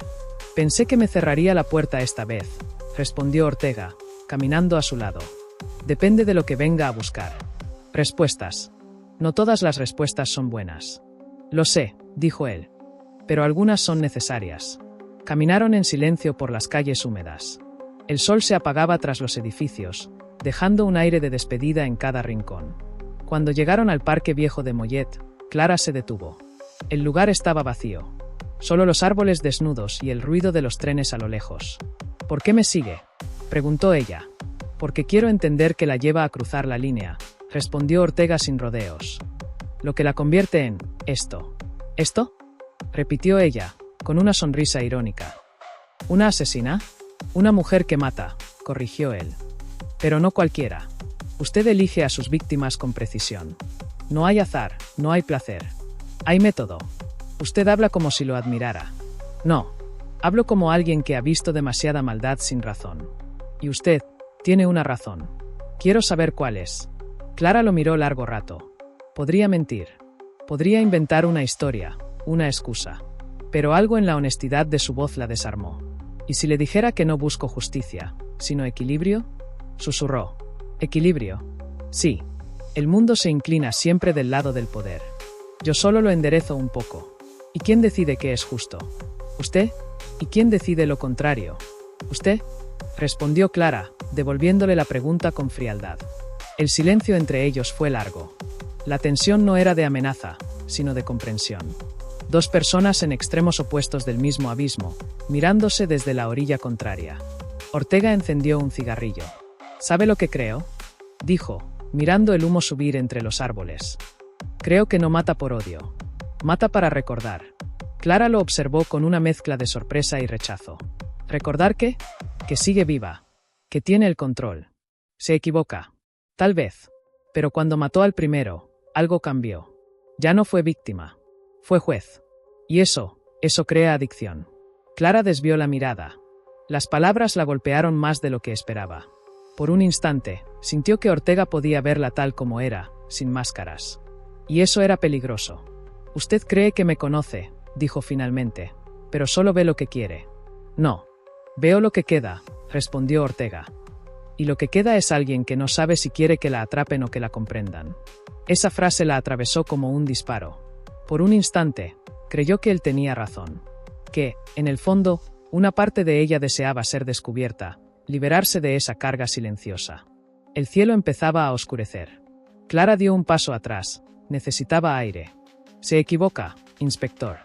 Pensé que me cerraría la puerta esta vez, respondió Ortega, caminando a su lado. Depende de lo que venga a buscar. Respuestas. No todas las respuestas son buenas. Lo sé, dijo él. Pero algunas son necesarias. Caminaron en silencio por las calles húmedas. El sol se apagaba tras los edificios, dejando un aire de despedida en cada rincón. Cuando llegaron al parque viejo de Mollet, Clara se detuvo. El lugar estaba vacío. Solo los árboles desnudos y el ruido de los trenes a lo lejos. ¿Por qué me sigue?, preguntó ella. Porque quiero entender qué la lleva a cruzar la línea, respondió Ortega sin rodeos. Lo que la convierte en esto. ¿Esto?, repitió ella, con una sonrisa irónica. ¿Una asesina? Una mujer que mata, corrigió él. Pero no cualquiera. Usted elige a sus víctimas con precisión. No hay azar, no hay placer. Hay método. Usted habla como si lo admirara. No. Hablo como alguien que ha visto demasiada maldad sin razón. Y usted tiene una razón. Quiero saber cuál es. Clara lo miró largo rato. Podría mentir. Podría inventar una historia, una excusa. Pero algo en la honestidad de su voz la desarmó. ¿Y si le dijera que no busco justicia, sino equilibrio? Susurró. ¿Equilibrio? Sí. El mundo se inclina siempre del lado del poder. Yo solo lo enderezo un poco. ¿Y quién decide qué es justo? ¿Usted? ¿Y quién decide lo contrario? ¿Usted?, respondió Clara, devolviéndole la pregunta con frialdad. El silencio entre ellos fue largo. La tensión no era de amenaza, sino de comprensión. Dos personas en extremos opuestos del mismo abismo, mirándose desde la orilla contraria. Ortega encendió un cigarrillo. ¿Sabe lo que creo?, dijo, mirando el humo subir entre los árboles. Creo que no mata por odio. Mata para recordar. Clara lo observó con una mezcla de sorpresa y rechazo. ¿Recordar qué? Que sigue viva. Que tiene el control. Se equivoca. Tal vez. Pero cuando mató al primero, algo cambió. Ya no fue víctima. Fue juez. Y eso crea adicción. Clara desvió la mirada. Las palabras la golpearon más de lo que esperaba. Por un instante, sintió que Ortega podía verla tal como era, sin máscaras. Y eso era peligroso. Usted cree que me conoce, dijo finalmente, pero solo ve lo que quiere. No. Veo lo que queda, respondió Ortega. Y lo que queda es alguien que no sabe si quiere que la atrapen o que la comprendan. Esa frase la atravesó como un disparo. Por un instante, creyó que él tenía razón. Que, en el fondo, una parte de ella deseaba ser descubierta, liberarse de esa carga silenciosa. El cielo empezaba a oscurecer. Clara dio un paso atrás. Necesitaba aire. Se equivoca, inspector.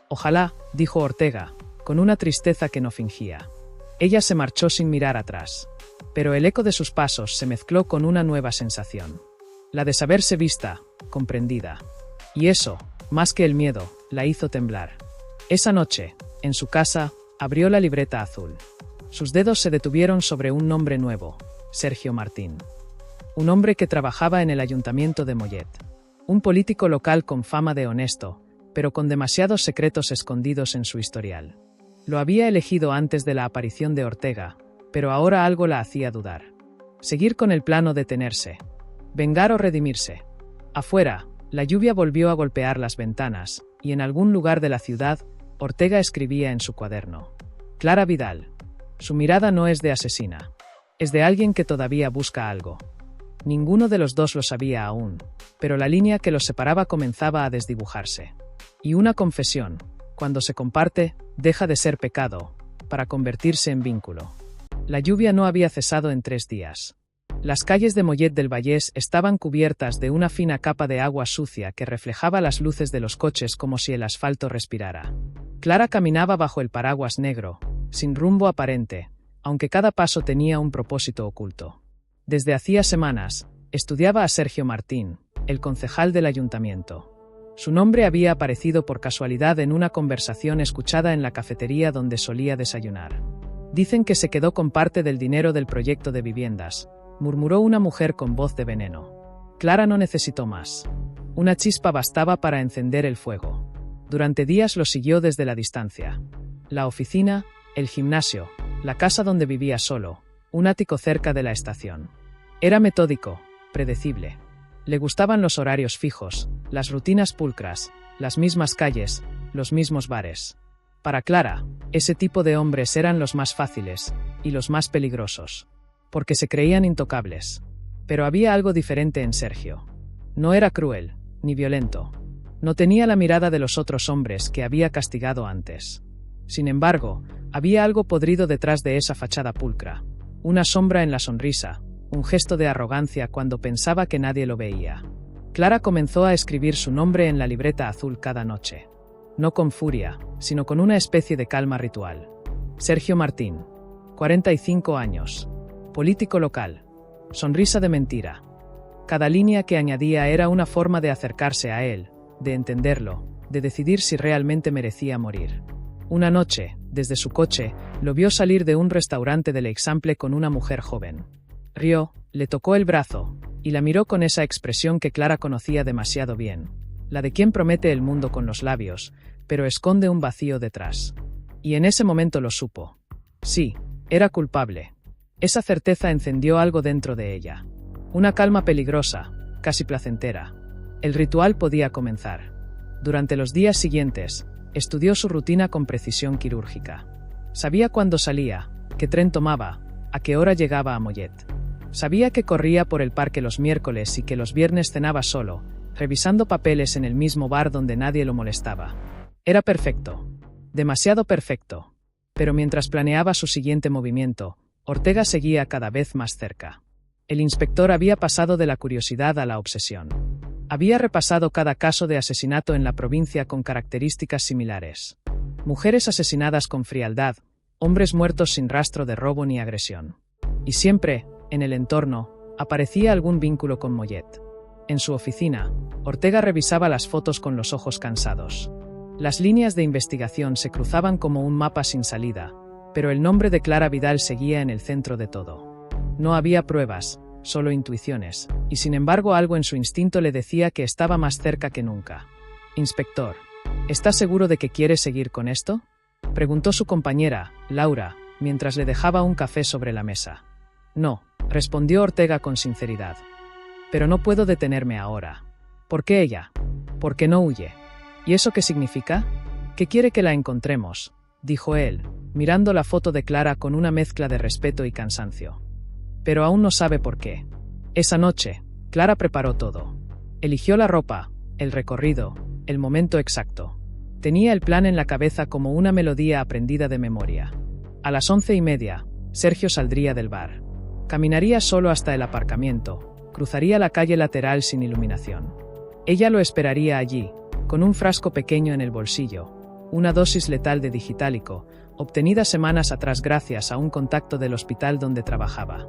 Ojalá, dijo Ortega, con una tristeza que no fingía. Ella se marchó sin mirar atrás. Pero el eco de sus pasos se mezcló con una nueva sensación. La de saberse vista, comprendida. Y eso, más que el miedo, la hizo temblar. Esa noche, en su casa, abrió la libreta azul. Sus dedos se detuvieron sobre un nombre nuevo, Sergio Martín. Un hombre que trabajaba en el ayuntamiento de Mollet. Un político local con fama de honesto, pero con demasiados secretos escondidos en su historial. Lo había elegido antes de la aparición de Ortega, pero ahora algo la hacía dudar. Seguir con el plan o detenerse. Vengar o redimirse. Afuera, la lluvia volvió a golpear las ventanas, y en algún lugar de la ciudad, Ortega escribía en su cuaderno. Clara Vidal. Su mirada no es de asesina. Es de alguien que todavía busca algo. Ninguno de los dos lo sabía aún, pero la línea que los separaba comenzaba a desdibujarse. Y una confesión, cuando se comparte, deja de ser pecado, para convertirse en vínculo. La lluvia no había cesado en 3 días. Las calles de Mollet del Vallès estaban cubiertas de una fina capa de agua sucia que reflejaba las luces de los coches como si el asfalto respirara. Clara caminaba bajo el paraguas negro, sin rumbo aparente, aunque cada paso tenía un propósito oculto. Desde hacía semanas, estudiaba a Sergio Martín, el concejal del ayuntamiento. Su nombre había aparecido por casualidad en una conversación escuchada en la cafetería donde solía desayunar. Dicen que se quedó con parte del dinero del proyecto de viviendas, murmuró una mujer con voz de veneno. Clara no necesitó más. Una chispa bastaba para encender el fuego. Durante días lo siguió desde la distancia. La oficina, el gimnasio, la casa donde vivía solo, un ático cerca de la estación. Era metódico, predecible. Le gustaban los horarios fijos, las rutinas pulcras, las mismas calles, los mismos bares. Para Clara, ese tipo de hombres eran los más fáciles, y los más peligrosos. Porque se creían intocables. Pero había algo diferente en Sergio. No era cruel, ni violento. No tenía la mirada de los otros hombres que había castigado antes. Sin embargo, había algo podrido detrás de esa fachada pulcra. Una sombra en la sonrisa, un gesto de arrogancia cuando pensaba que nadie lo veía. Clara comenzó a escribir su nombre en la libreta azul cada noche. No con furia, sino con una especie de calma ritual. Sergio Martín. 45 años. Político local. Sonrisa de mentira. Cada línea que añadía era una forma de acercarse a él, de entenderlo, de decidir si realmente merecía morir. Una noche, desde su coche, lo vio salir de un restaurante del Eixample con una mujer joven. Rió, le tocó el brazo, y la miró con esa expresión que Clara conocía demasiado bien, la de quien promete el mundo con los labios, pero esconde un vacío detrás. Y en ese momento lo supo. Sí, era culpable. Esa certeza encendió algo dentro de ella. Una calma peligrosa, casi placentera. El ritual podía comenzar. Durante los días siguientes, estudió su rutina con precisión quirúrgica. Sabía cuándo salía, qué tren tomaba, a qué hora llegaba a Mollet. Sabía que corría por el parque los miércoles y que los viernes cenaba solo, revisando papeles en el mismo bar donde nadie lo molestaba. Era perfecto. Demasiado perfecto. Pero mientras planeaba su siguiente movimiento, Ortega seguía cada vez más cerca. El inspector había pasado de la curiosidad a la obsesión. Había repasado cada caso de asesinato en la provincia con características similares. Mujeres asesinadas con frialdad, hombres muertos sin rastro de robo ni agresión. Y siempre, en el entorno, aparecía algún vínculo con Mollet. En su oficina, Ortega revisaba las fotos con los ojos cansados. Las líneas de investigación se cruzaban como un mapa sin salida, pero el nombre de Clara Vidal seguía en el centro de todo. No había pruebas, solo intuiciones, y sin embargo algo en su instinto le decía que estaba más cerca que nunca. «Inspector, ¿está seguro de que quiere seguir con esto?», preguntó su compañera, Laura, mientras le dejaba un café sobre la mesa. «No», respondió Ortega con sinceridad. «Pero no puedo detenerme ahora». «¿Por qué ella?». «Porque no huye». «¿Y eso qué significa?». «Que quiere que la encontremos», dijo él, mirando la foto de Clara con una mezcla de respeto y cansancio. Pero aún no sabe por qué. Esa noche, Clara preparó todo. Eligió la ropa, el recorrido, el momento exacto. Tenía el plan en la cabeza como una melodía aprendida de memoria. A las 11:30, Sergio saldría del bar. Caminaría solo hasta el aparcamiento, cruzaría la calle lateral sin iluminación. Ella lo esperaría allí, con un frasco pequeño en el bolsillo, una dosis letal de digitálico, obtenida semanas atrás gracias a un contacto del hospital donde trabajaba.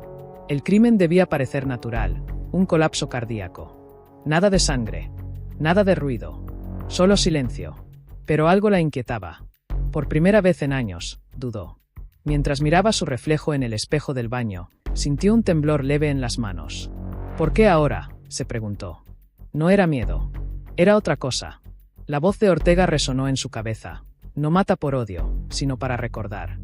El crimen debía parecer natural, un colapso cardíaco. Nada de sangre, nada de ruido, solo silencio. Pero algo la inquietaba. Por primera vez en años, dudó. Mientras miraba su reflejo en el espejo del baño, sintió un temblor leve en las manos. «¿Por qué ahora?», se preguntó. No era miedo. Era otra cosa. La voz de Ortega resonó en su cabeza. No mata por odio, sino para recordar.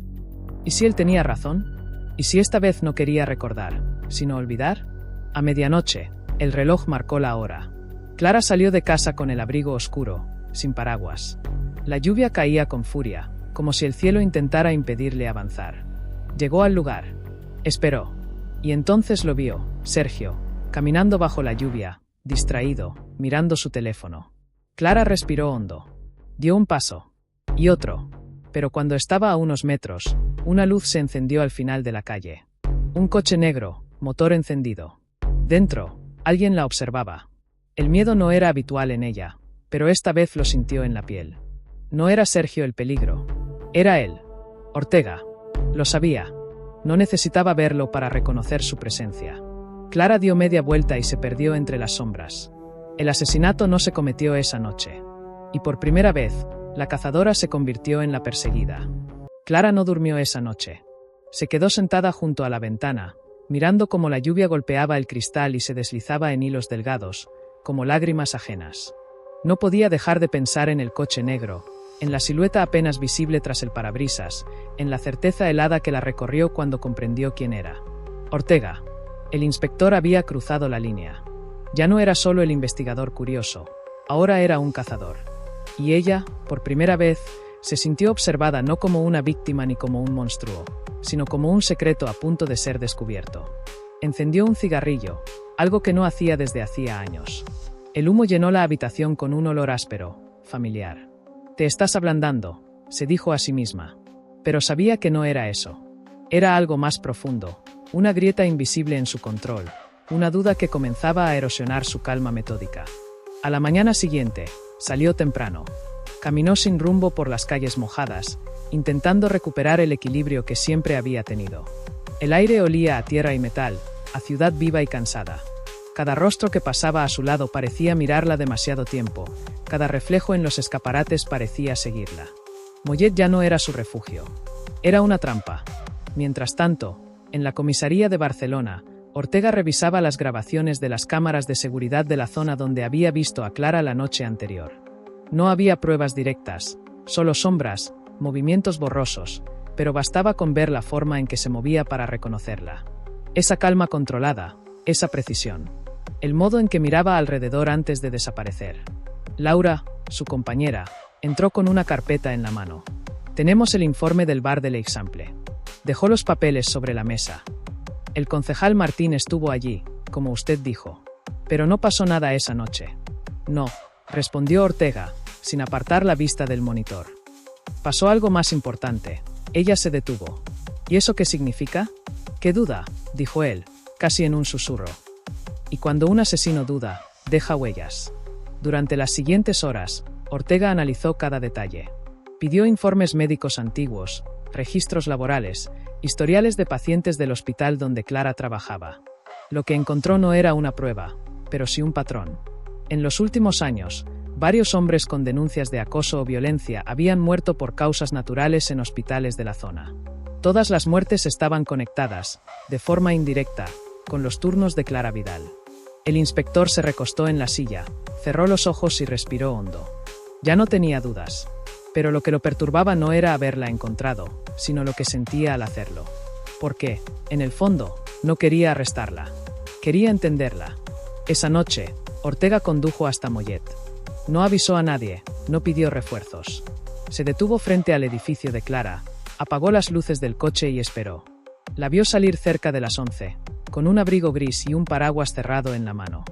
¿Y si él tenía razón? ¿Y si esta vez no quería recordar, sino olvidar? A medianoche, el reloj marcó la hora. Clara salió de casa con el abrigo oscuro, sin paraguas. La lluvia caía con furia, como si el cielo intentara impedirle avanzar. Llegó al lugar. Esperó. Y entonces lo vio, Sergio, caminando bajo la lluvia, distraído, mirando su teléfono. Clara respiró hondo. Dio un paso. Y otro. Pero cuando estaba a unos metros, una luz se encendió al final de la calle. Un coche negro, motor encendido. Dentro, alguien la observaba. El miedo no era habitual en ella, pero esta vez lo sintió en la piel. No era Sergio el peligro. Era él. Ortega. Lo sabía. No necesitaba verlo para reconocer su presencia. Clara dio media vuelta y se perdió entre las sombras. El asesinato no se cometió esa noche. Y por primera vez, la cazadora se convirtió en la perseguida. Clara no durmió esa noche. Se quedó sentada junto a la ventana, mirando cómo la lluvia golpeaba el cristal y se deslizaba en hilos delgados, como lágrimas ajenas. No podía dejar de pensar en el coche negro, en la silueta apenas visible tras el parabrisas, en la certeza helada que la recorrió cuando comprendió quién era. Ortega. El inspector había cruzado la línea. Ya no era solo el investigador curioso, ahora era un cazador. Y ella, por primera vez, se sintió observada no como una víctima ni como un monstruo, sino como un secreto a punto de ser descubierto. Encendió un cigarrillo, algo que no hacía desde hacía años. El humo llenó la habitación con un olor áspero, familiar. «Te estás ablandando», se dijo a sí misma. Pero sabía que no era eso. Era algo más profundo, una grieta invisible en su control, una duda que comenzaba a erosionar su calma metódica. A la mañana siguiente, salió temprano. Caminó sin rumbo por las calles mojadas, intentando recuperar el equilibrio que siempre había tenido. El aire olía a tierra y metal, a ciudad viva y cansada. Cada rostro que pasaba a su lado parecía mirarla demasiado tiempo, cada reflejo en los escaparates parecía seguirla. Mollet ya no era su refugio. Era una trampa. Mientras tanto, en la comisaría de Barcelona, Ortega revisaba las grabaciones de las cámaras de seguridad de la zona donde había visto a Clara la noche anterior. No había pruebas directas, solo sombras, movimientos borrosos, pero bastaba con ver la forma en que se movía para reconocerla. Esa calma controlada, esa precisión. El modo en que miraba alrededor antes de desaparecer. Laura, su compañera, entró con una carpeta en la mano. «Tenemos el informe del bar del Eixample». Dejó los papeles sobre la mesa. «El concejal Martín estuvo allí, como usted dijo. Pero no pasó nada esa noche». «No», respondió Ortega, sin apartar la vista del monitor. «Pasó algo más importante». Ella se detuvo. «¿Y eso qué significa?». «¿Qué duda?», dijo él, casi en un susurro. «Y cuando un asesino duda, deja huellas. Durante las siguientes horas, Ortega analizó cada detalle. Pidió informes médicos antiguos, registros laborales, historiales de pacientes del hospital donde Clara trabajaba. Lo que encontró no era una prueba, pero sí un patrón. En los últimos años, varios hombres con denuncias de acoso o violencia habían muerto por causas naturales en hospitales de la zona. Todas las muertes estaban conectadas, de forma indirecta, con los turnos de Clara Vidal. El inspector se recostó en la silla, cerró los ojos y respiró hondo. Ya no tenía dudas. Pero lo que lo perturbaba no era haberla encontrado, sino lo que sentía al hacerlo. Porque, en el fondo, no quería arrestarla. Quería entenderla. Esa noche, Ortega condujo hasta Mollet. No avisó a nadie, no pidió refuerzos. Se detuvo frente al edificio de Clara, apagó las luces del coche y esperó. La vio salir cerca de las 11, con un abrigo gris y un paraguas cerrado en la mano.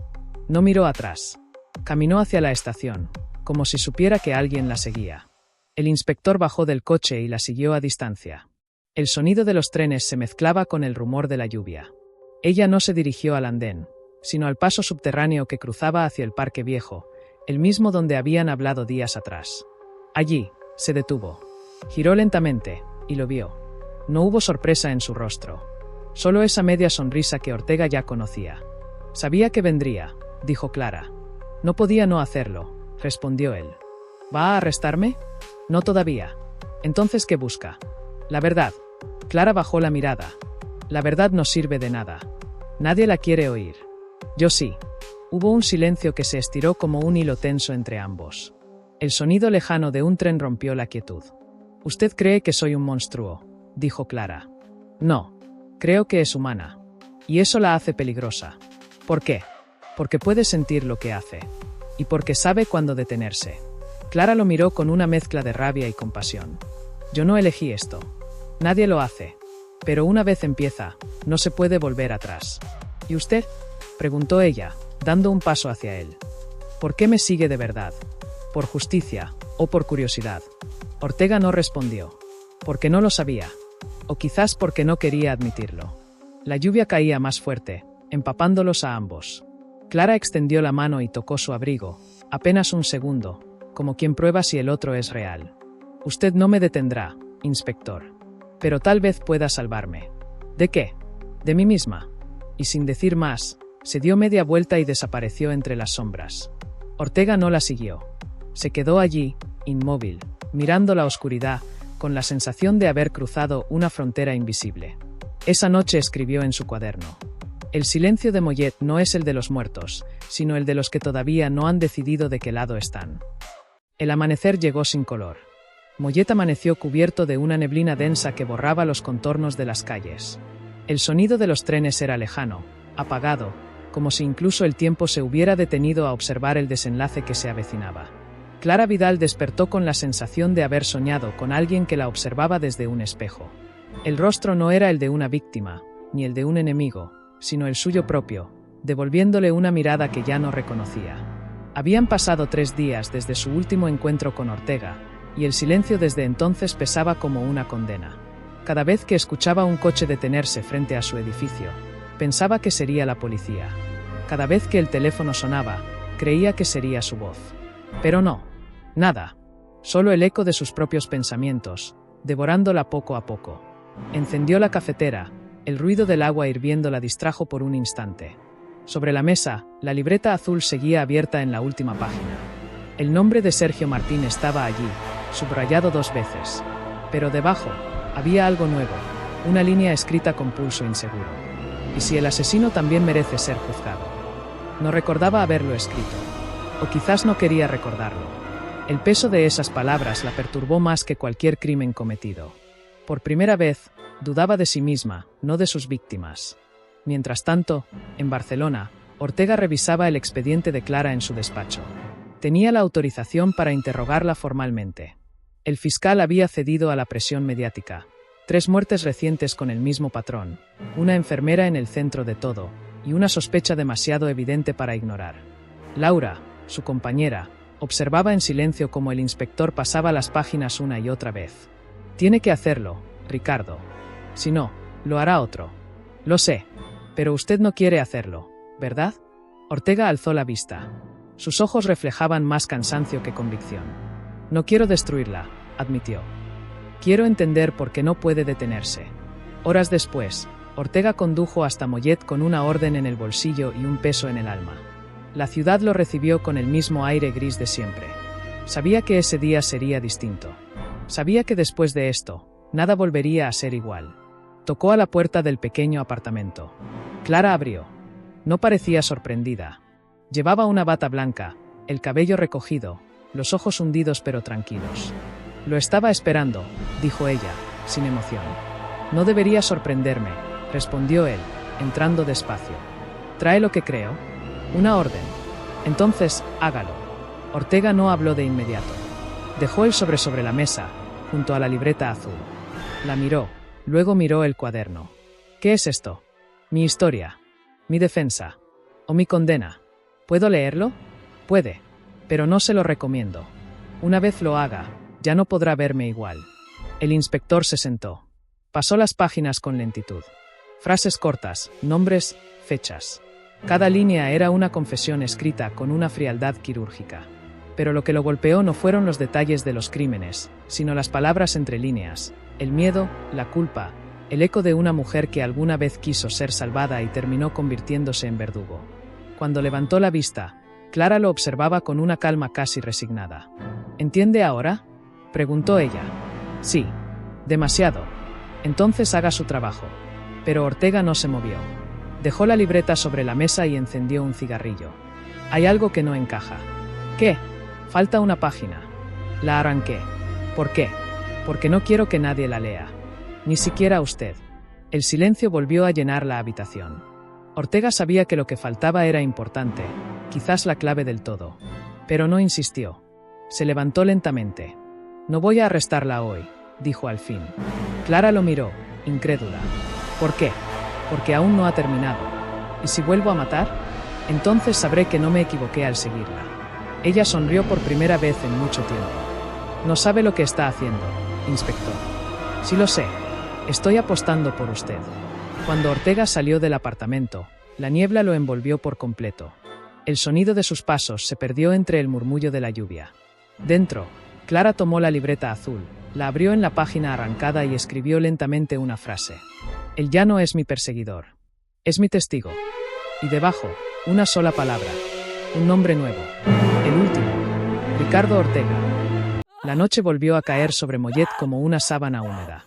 No miró atrás. Caminó hacia la estación, como si supiera que alguien la seguía. El inspector bajó del coche y la siguió a distancia. El sonido de los trenes se mezclaba con el rumor de la lluvia. Ella no se dirigió al andén, sino al paso subterráneo que cruzaba hacia el Parque Viejo, el mismo donde habían hablado días atrás. Allí, se detuvo. Giró lentamente, y lo vio. No hubo sorpresa en su rostro. Solo esa media sonrisa que Ortega ya conocía. Sabía que vendría, dijo Clara. No podía no hacerlo, respondió él. ¿Va a arrestarme? No todavía. Entonces, ¿qué busca? La verdad. Clara bajó la mirada. La verdad no sirve de nada. Nadie la quiere oír. Yo sí. Hubo un silencio que se estiró como un hilo tenso entre ambos. El sonido lejano de un tren rompió la quietud. «Usted cree que soy un monstruo», dijo Clara. «No. Creo que es humana. Y eso la hace peligrosa. ¿Por qué? Porque puede sentir lo que hace. Y porque sabe cuándo detenerse». Clara lo miró con una mezcla de rabia y compasión. «Yo no elegí esto. Nadie lo hace. Pero una vez empieza, no se puede volver atrás». «¿Y usted?», preguntó ella, dando un paso hacia él. «¿Por qué me sigue de verdad? ¿Por justicia o por curiosidad?» Ortega no respondió. Porque no lo sabía. O quizás porque no quería admitirlo. La lluvia caía más fuerte, empapándolos a ambos. Clara extendió la mano y tocó su abrigo, apenas un segundo, como quien prueba si el otro es real. «Usted no me detendrá, inspector. Pero tal vez pueda salvarme». «¿De qué?» «De mí misma». Y sin decir más, se dio media vuelta y desapareció entre las sombras. Ortega no la siguió. Se quedó allí, inmóvil, mirando la oscuridad, con la sensación de haber cruzado una frontera invisible. Esa noche escribió en su cuaderno: «El silencio de Mollet no es el de los muertos, sino el de los que todavía no han decidido de qué lado están». El amanecer llegó sin color. Mollet amaneció cubierto de una neblina densa que borraba los contornos de las calles. El sonido de los trenes era lejano, apagado, como si incluso el tiempo se hubiera detenido a observar el desenlace que se avecinaba. Clara Vidal despertó con la sensación de haber soñado con alguien que la observaba desde un espejo. El rostro no era el de una víctima, ni el de un enemigo, sino el suyo propio, devolviéndole una mirada que ya no reconocía. Habían pasado 3 días desde su último encuentro con Ortega, y el silencio desde entonces pesaba como una condena. Cada vez que escuchaba un coche detenerse frente a su edificio, pensaba que sería la policía. Cada vez que el teléfono sonaba, creía que sería su voz. Pero no. Nada. Solo el eco de sus propios pensamientos, devorándola poco a poco. Encendió la cafetera, el ruido del agua hirviendo la distrajo por un instante. Sobre la mesa, la libreta azul seguía abierta en la última página. El nombre de Sergio Martín estaba allí, subrayado 2 veces. Pero debajo, había algo nuevo, una línea escrita con pulso inseguro. ¿Y si el asesino también merece ser juzgado? No recordaba haberlo escrito. O quizás no quería recordarlo. El peso de esas palabras la perturbó más que cualquier crimen cometido. Por primera vez, dudaba de sí misma, no de sus víctimas. Mientras tanto, en Barcelona, Ortega revisaba el expediente de Clara en su despacho. Tenía la autorización para interrogarla formalmente. El fiscal había cedido a la presión mediática. 3 muertes recientes con el mismo patrón, una enfermera en el centro de todo, y una sospecha demasiado evidente para ignorar. Laura, su compañera, observaba en silencio cómo el inspector pasaba las páginas una y otra vez. «Tiene que hacerlo, Ricardo. Si no, lo hará otro». «Lo sé. Pero usted no quiere hacerlo, ¿verdad?». Ortega alzó la vista. Sus ojos reflejaban más cansancio que convicción. No quiero destruirla, admitió. Quiero entender por qué no puede detenerse. Horas después, Ortega condujo hasta Mollet con una orden en el bolsillo y un peso en el alma. La ciudad lo recibió con el mismo aire gris de siempre. Sabía que ese día sería distinto. Sabía que después de esto, nada volvería a ser igual. Tocó a la puerta del pequeño apartamento. Clara abrió. No parecía sorprendida. Llevaba una bata blanca, el cabello recogido, los ojos hundidos pero tranquilos. Lo estaba esperando, dijo ella, sin emoción. No debería sorprenderme, respondió él, entrando despacio. ¿Trae lo que creo? Una orden. Entonces, hágalo. Ortega no habló de inmediato. Dejó el sobre la mesa, junto a la libreta azul. La miró, luego miró el cuaderno. ¿Qué es esto? Mi historia. Mi defensa. ¿O mi condena? ¿Puedo leerlo? Puede, pero no se lo recomiendo. Una vez lo haga, ya no podrá verme igual. El inspector se sentó. Pasó las páginas con lentitud. Frases cortas, nombres, fechas. Cada línea era una confesión escrita con una frialdad quirúrgica. Pero lo que lo golpeó no fueron los detalles de los crímenes, sino las palabras entre líneas, el miedo, la culpa, el eco de una mujer que alguna vez quiso ser salvada y terminó convirtiéndose en verdugo. Cuando levantó la vista, Clara lo observaba con una calma casi resignada. ¿Entiende ahora?, preguntó ella. Sí. Demasiado. Entonces haga su trabajo. Pero Ortega no se movió. Dejó la libreta sobre la mesa y encendió un cigarrillo. Hay algo que no encaja. ¿Qué? Falta una página. La arranqué. ¿Por qué? Porque no quiero que nadie la lea. Ni siquiera usted. El silencio volvió a llenar la habitación. Ortega sabía que lo que faltaba era importante, quizás la clave del todo. Pero no insistió. Se levantó lentamente. No voy a arrestarla hoy, dijo al fin. Clara lo miró, incrédula. ¿Por qué? Porque aún no ha terminado. ¿Y si vuelvo a matar? Entonces sabré que no me equivoqué al seguirla. Ella sonrió por primera vez en mucho tiempo. No sabe lo que está haciendo, inspector. Sí lo sé. Estoy apostando por usted. Cuando Ortega salió del apartamento, la niebla lo envolvió por completo. El sonido de sus pasos se perdió entre el murmullo de la lluvia. Dentro, Clara tomó la libreta azul, la abrió en la página arrancada y escribió lentamente una frase. Él ya no es mi perseguidor. Es mi testigo. Y debajo, una sola palabra. Un nombre nuevo. El último. Ricardo Ortega. La noche volvió a caer sobre Mollet como una sábana húmeda.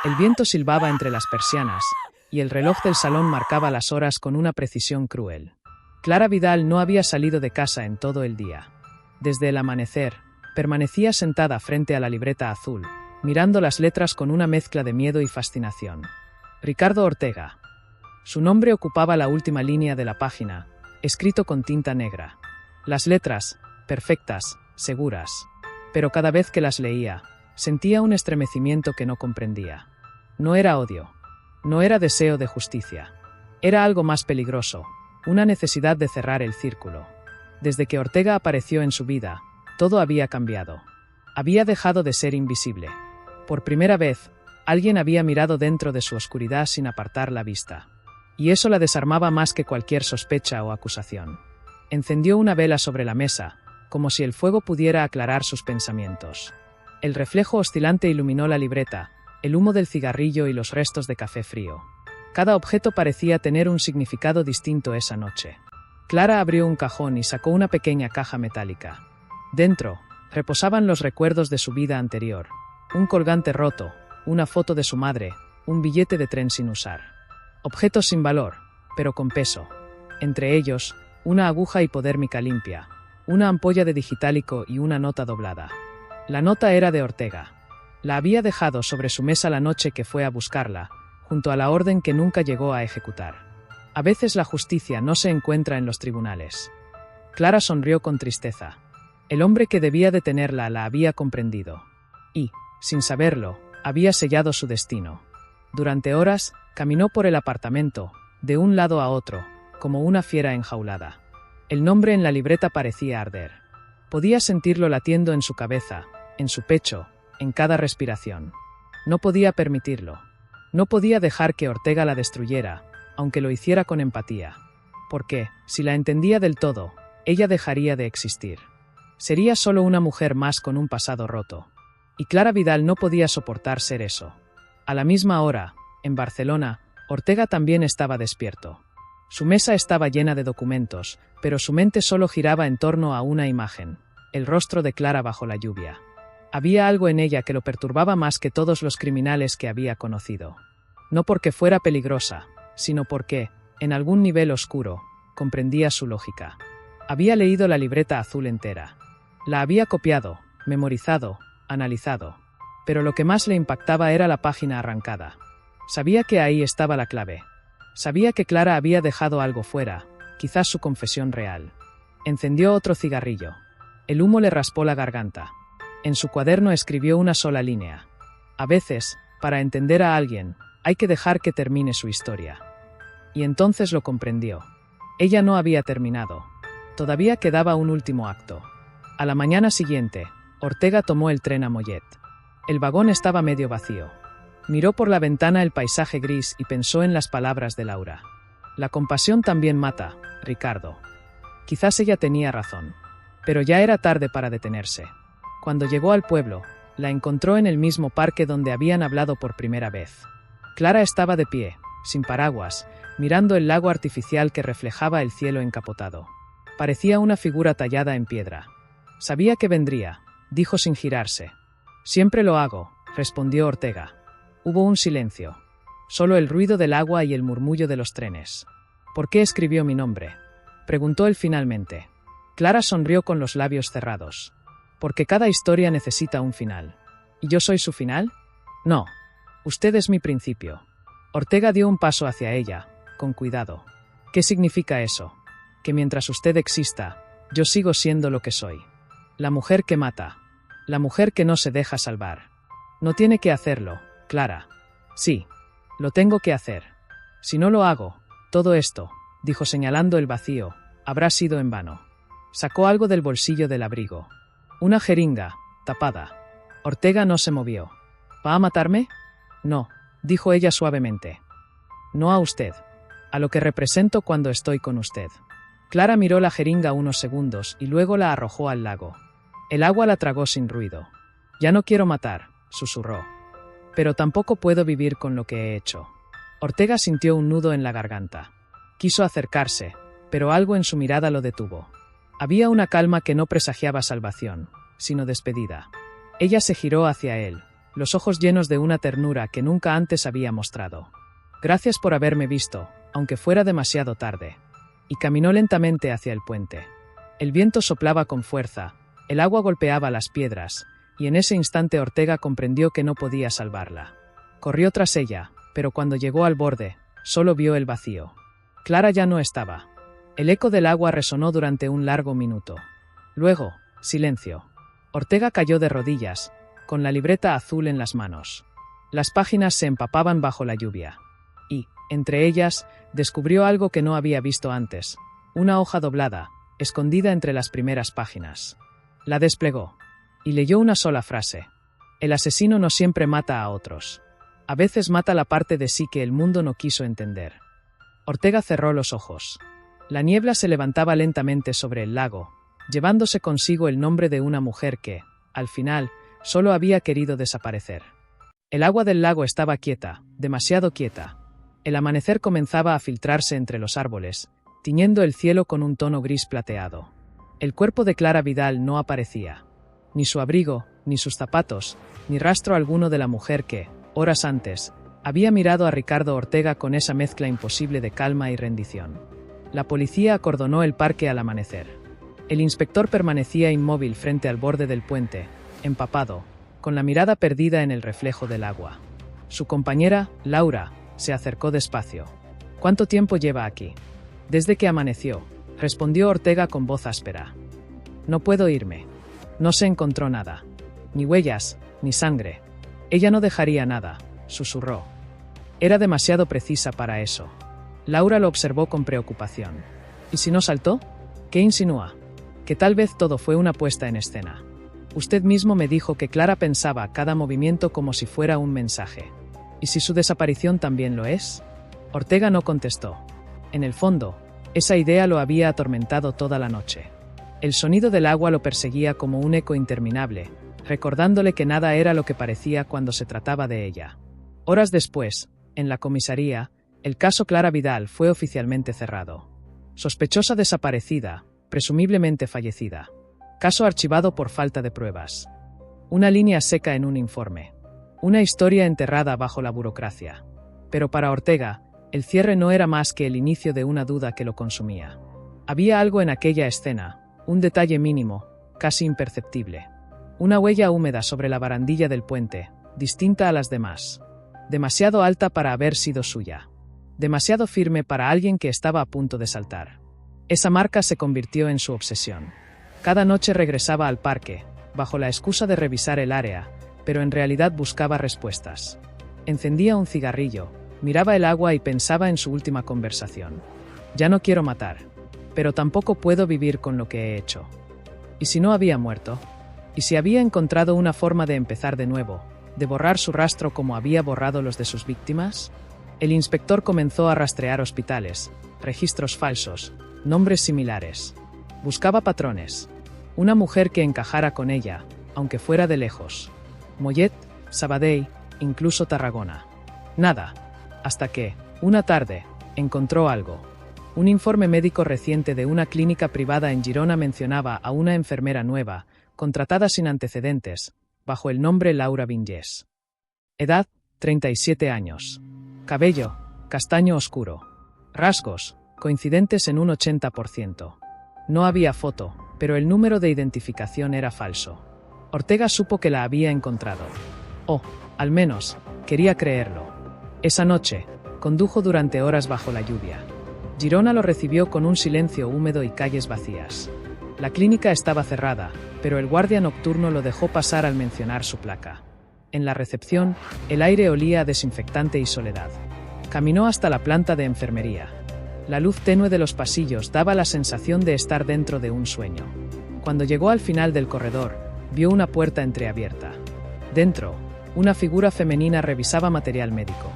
El viento silbaba entre las persianas, y el reloj del salón marcaba las horas con una precisión cruel. Clara Vidal no había salido de casa en todo el día. Desde el amanecer, permanecía sentada frente a la libreta azul, mirando las letras con una mezcla de miedo y fascinación. Ricardo Ortega. Su nombre ocupaba la última línea de la página, escrito con tinta negra. Las letras, perfectas, seguras. Pero cada vez que las leía, sentía un estremecimiento que no comprendía. No era odio. No era deseo de justicia. Era algo más peligroso, una necesidad de cerrar el círculo. Desde que Ortega apareció en su vida, todo había cambiado. Había dejado de ser invisible. Por primera vez, alguien había mirado dentro de su oscuridad sin apartar la vista. Y eso la desarmaba más que cualquier sospecha o acusación. Encendió una vela sobre la mesa, como si el fuego pudiera aclarar sus pensamientos. El reflejo oscilante iluminó la libreta, el humo del cigarrillo y los restos de café frío. Cada objeto parecía tener un significado distinto esa noche. Clara abrió un cajón y sacó una pequeña caja metálica. Dentro, reposaban los recuerdos de su vida anterior. Un colgante roto, una foto de su madre, un billete de tren sin usar. Objetos sin valor, pero con peso. Entre ellos, una aguja hipodérmica limpia, una ampolla de digitálico y una nota doblada. La nota era de Ortega. La había dejado sobre su mesa la noche que fue a buscarla, junto a la orden que nunca llegó a ejecutar. A veces la justicia no se encuentra en los tribunales. Clara sonrió con tristeza. El hombre que debía detenerla la había comprendido. Y, sin saberlo, había sellado su destino. Durante horas, caminó por el apartamento, de un lado a otro, como una fiera enjaulada. El nombre en la libreta parecía arder. Podía sentirlo latiendo en su cabeza, en su pecho, en cada respiración. No podía permitirlo. No podía dejar que Ortega la destruyera, aunque lo hiciera con empatía. porque, si la entendía del todo, ella dejaría de existir. Sería solo una mujer más con un pasado roto. Y Clara Vidal no podía soportar ser eso. A la misma hora, en Barcelona, Ortega también estaba despierto. Su mesa estaba llena de documentos, pero su mente solo giraba en torno a una imagen: el rostro de Clara bajo la lluvia. Había algo en ella que lo perturbaba más que todos los criminales que había conocido. No porque fuera peligrosa, sino porque, en algún nivel oscuro, comprendía su lógica. Había leído la libreta azul entera. La había copiado, memorizado, analizado. Pero lo que más le impactaba era la página arrancada. Sabía que ahí estaba la clave. Sabía que Clara había dejado algo fuera, quizás su confesión real. Encendió otro cigarrillo. El humo le raspó la garganta. En su cuaderno escribió una sola línea. A veces, para entender a alguien, hay que dejar que termine su historia. Y entonces lo comprendió. Ella no había terminado. Todavía quedaba un último acto. A la mañana siguiente, Ortega tomó el tren a Mollet. El vagón estaba medio vacío. Miró por la ventana el paisaje gris y pensó en las palabras de Laura. La compasión también mata, Ricardo. Quizás ella tenía razón. Pero ya era tarde para detenerse. Cuando llegó al pueblo, la encontró en el mismo parque donde habían hablado por primera vez. Clara estaba de pie, sin paraguas, mirando el lago artificial que reflejaba el cielo encapotado. Parecía una figura tallada en piedra. Sabía que vendría, dijo sin girarse. Siempre lo hago, respondió Ortega. Hubo un silencio. Solo el ruido del agua y el murmullo de los trenes. ¿Por qué escribió mi nombre?, preguntó él finalmente. Clara sonrió con los labios cerrados. Porque cada historia necesita un final. ¿Y yo soy su final? No. Usted es mi principio. Ortega dio un paso hacia ella, con cuidado. ¿Qué significa eso? Que mientras usted exista, yo sigo siendo lo que soy. La mujer que mata. La mujer que no se deja salvar. No tiene que hacerlo, Clara. Sí, lo tengo que hacer. Si no lo hago, todo esto, dijo señalando el vacío, habrá sido en vano. Sacó algo del bolsillo del abrigo. Una jeringa, tapada. Ortega no se movió. ¿Va a matarme? No, dijo ella suavemente. No a usted. A lo que represento cuando estoy con usted. Clara miró la jeringa unos segundos y luego la arrojó al lago. El agua la tragó sin ruido. Ya no quiero matar, susurró. Pero tampoco puedo vivir con lo que he hecho. Ortega sintió un nudo en la garganta. Quiso acercarse, pero algo en su mirada lo detuvo. Había una calma que no presagiaba salvación, sino despedida. Ella se giró hacia él, los ojos llenos de una ternura que nunca antes había mostrado. Gracias por haberme visto, aunque fuera demasiado tarde. Y caminó lentamente hacia el puente. El viento soplaba con fuerza, el agua golpeaba las piedras, y en ese instante Ortega comprendió que no podía salvarla. Corrió tras ella, pero cuando llegó al borde, solo vio el vacío. Clara ya no estaba. El eco del agua resonó durante un largo minuto. Luego, silencio. Ortega cayó de rodillas, con la libreta azul en las manos. Las páginas se empapaban bajo la lluvia. Y, entre ellas, descubrió algo que no había visto antes: una hoja doblada, escondida entre las primeras páginas. La desplegó. Y leyó una sola frase. El asesino no siempre mata a otros. A veces mata la parte de sí que el mundo no quiso entender. Ortega cerró los ojos. La niebla se levantaba lentamente sobre el lago, llevándose consigo el nombre de una mujer que, al final, solo había querido desaparecer. El agua del lago estaba quieta, demasiado quieta. El amanecer comenzaba a filtrarse entre los árboles, tiñendo el cielo con un tono gris plateado. El cuerpo de Clara Vidal no aparecía. Ni su abrigo, ni sus zapatos, ni rastro alguno de la mujer que, horas antes, había mirado a Ricardo Ortega con esa mezcla imposible de calma y rendición. La policía acordonó el parque al amanecer. El inspector permanecía inmóvil frente al borde del puente, empapado, con la mirada perdida en el reflejo del agua. Su compañera, Laura, se acercó despacio. ¿Cuánto tiempo lleva aquí? Desde que amaneció, respondió Ortega con voz áspera. No puedo irme. No se encontró nada. Ni huellas, ni sangre. Ella no dejaría nada, susurró. Era demasiado precisa para eso. Laura lo observó con preocupación. ¿Y si no saltó? ¿Qué insinúa? Que tal vez todo fue una puesta en escena. Usted mismo me dijo que Clara pensaba cada movimiento como si fuera un mensaje. ¿Y si su desaparición también lo es? Ortega no contestó. En el fondo, Esa idea lo había atormentado toda la noche. El sonido del agua lo perseguía como un eco interminable, recordándole que nada era lo que parecía cuando se trataba de ella. Horas después, en la comisaría, el caso Clara Vidal fue oficialmente cerrado. Sospechosa desaparecida, presumiblemente fallecida. Caso archivado por falta de pruebas. Una línea seca en un informe. Una historia enterrada bajo la burocracia. Pero para Ortega, el cierre no era más que el inicio de una duda que lo consumía. Había algo en aquella escena, un detalle mínimo, casi imperceptible. Una huella húmeda sobre la barandilla del puente, distinta a las demás. Demasiado alta para haber sido suya. Demasiado firme para alguien que estaba a punto de saltar. Esa marca se convirtió en su obsesión. Cada noche regresaba al parque, bajo la excusa de revisar el área, pero en realidad buscaba respuestas. Encendía un cigarrillo, miraba el agua y pensaba en su última conversación. Ya no quiero matar, pero tampoco puedo vivir con lo que he hecho. ¿Y si no había muerto? ¿Y si había encontrado una forma de empezar de nuevo, de borrar su rastro como había borrado los de sus víctimas? El inspector comenzó a rastrear hospitales, registros falsos, nombres similares. Buscaba patrones. Una mujer que encajara con ella, aunque fuera de lejos. Mollet, Sabadell, incluso Tarragona. Nada. Hasta que, una tarde, encontró algo. Un informe médico reciente de una clínica privada en Girona mencionaba a una enfermera nueva, contratada sin antecedentes, bajo el nombre Laura Vinyes. Edad, 37 años. Cabello, castaño oscuro. Rasgos, coincidentes en un 80%. No había foto, pero el número de identificación era falso. Ortega supo que la había encontrado. O, al menos, quería creerlo. Esa noche, condujo durante horas bajo la lluvia. Girona lo recibió con un silencio húmedo y calles vacías. La clínica estaba cerrada, pero el guardia nocturno lo dejó pasar al mencionar su placa. En la recepción, el aire olía a desinfectante y soledad. Caminó hasta la planta de enfermería. La luz tenue de los pasillos daba la sensación de estar dentro de un sueño. Cuando llegó al final del corredor, vio una puerta entreabierta. Dentro, una figura femenina revisaba material médico.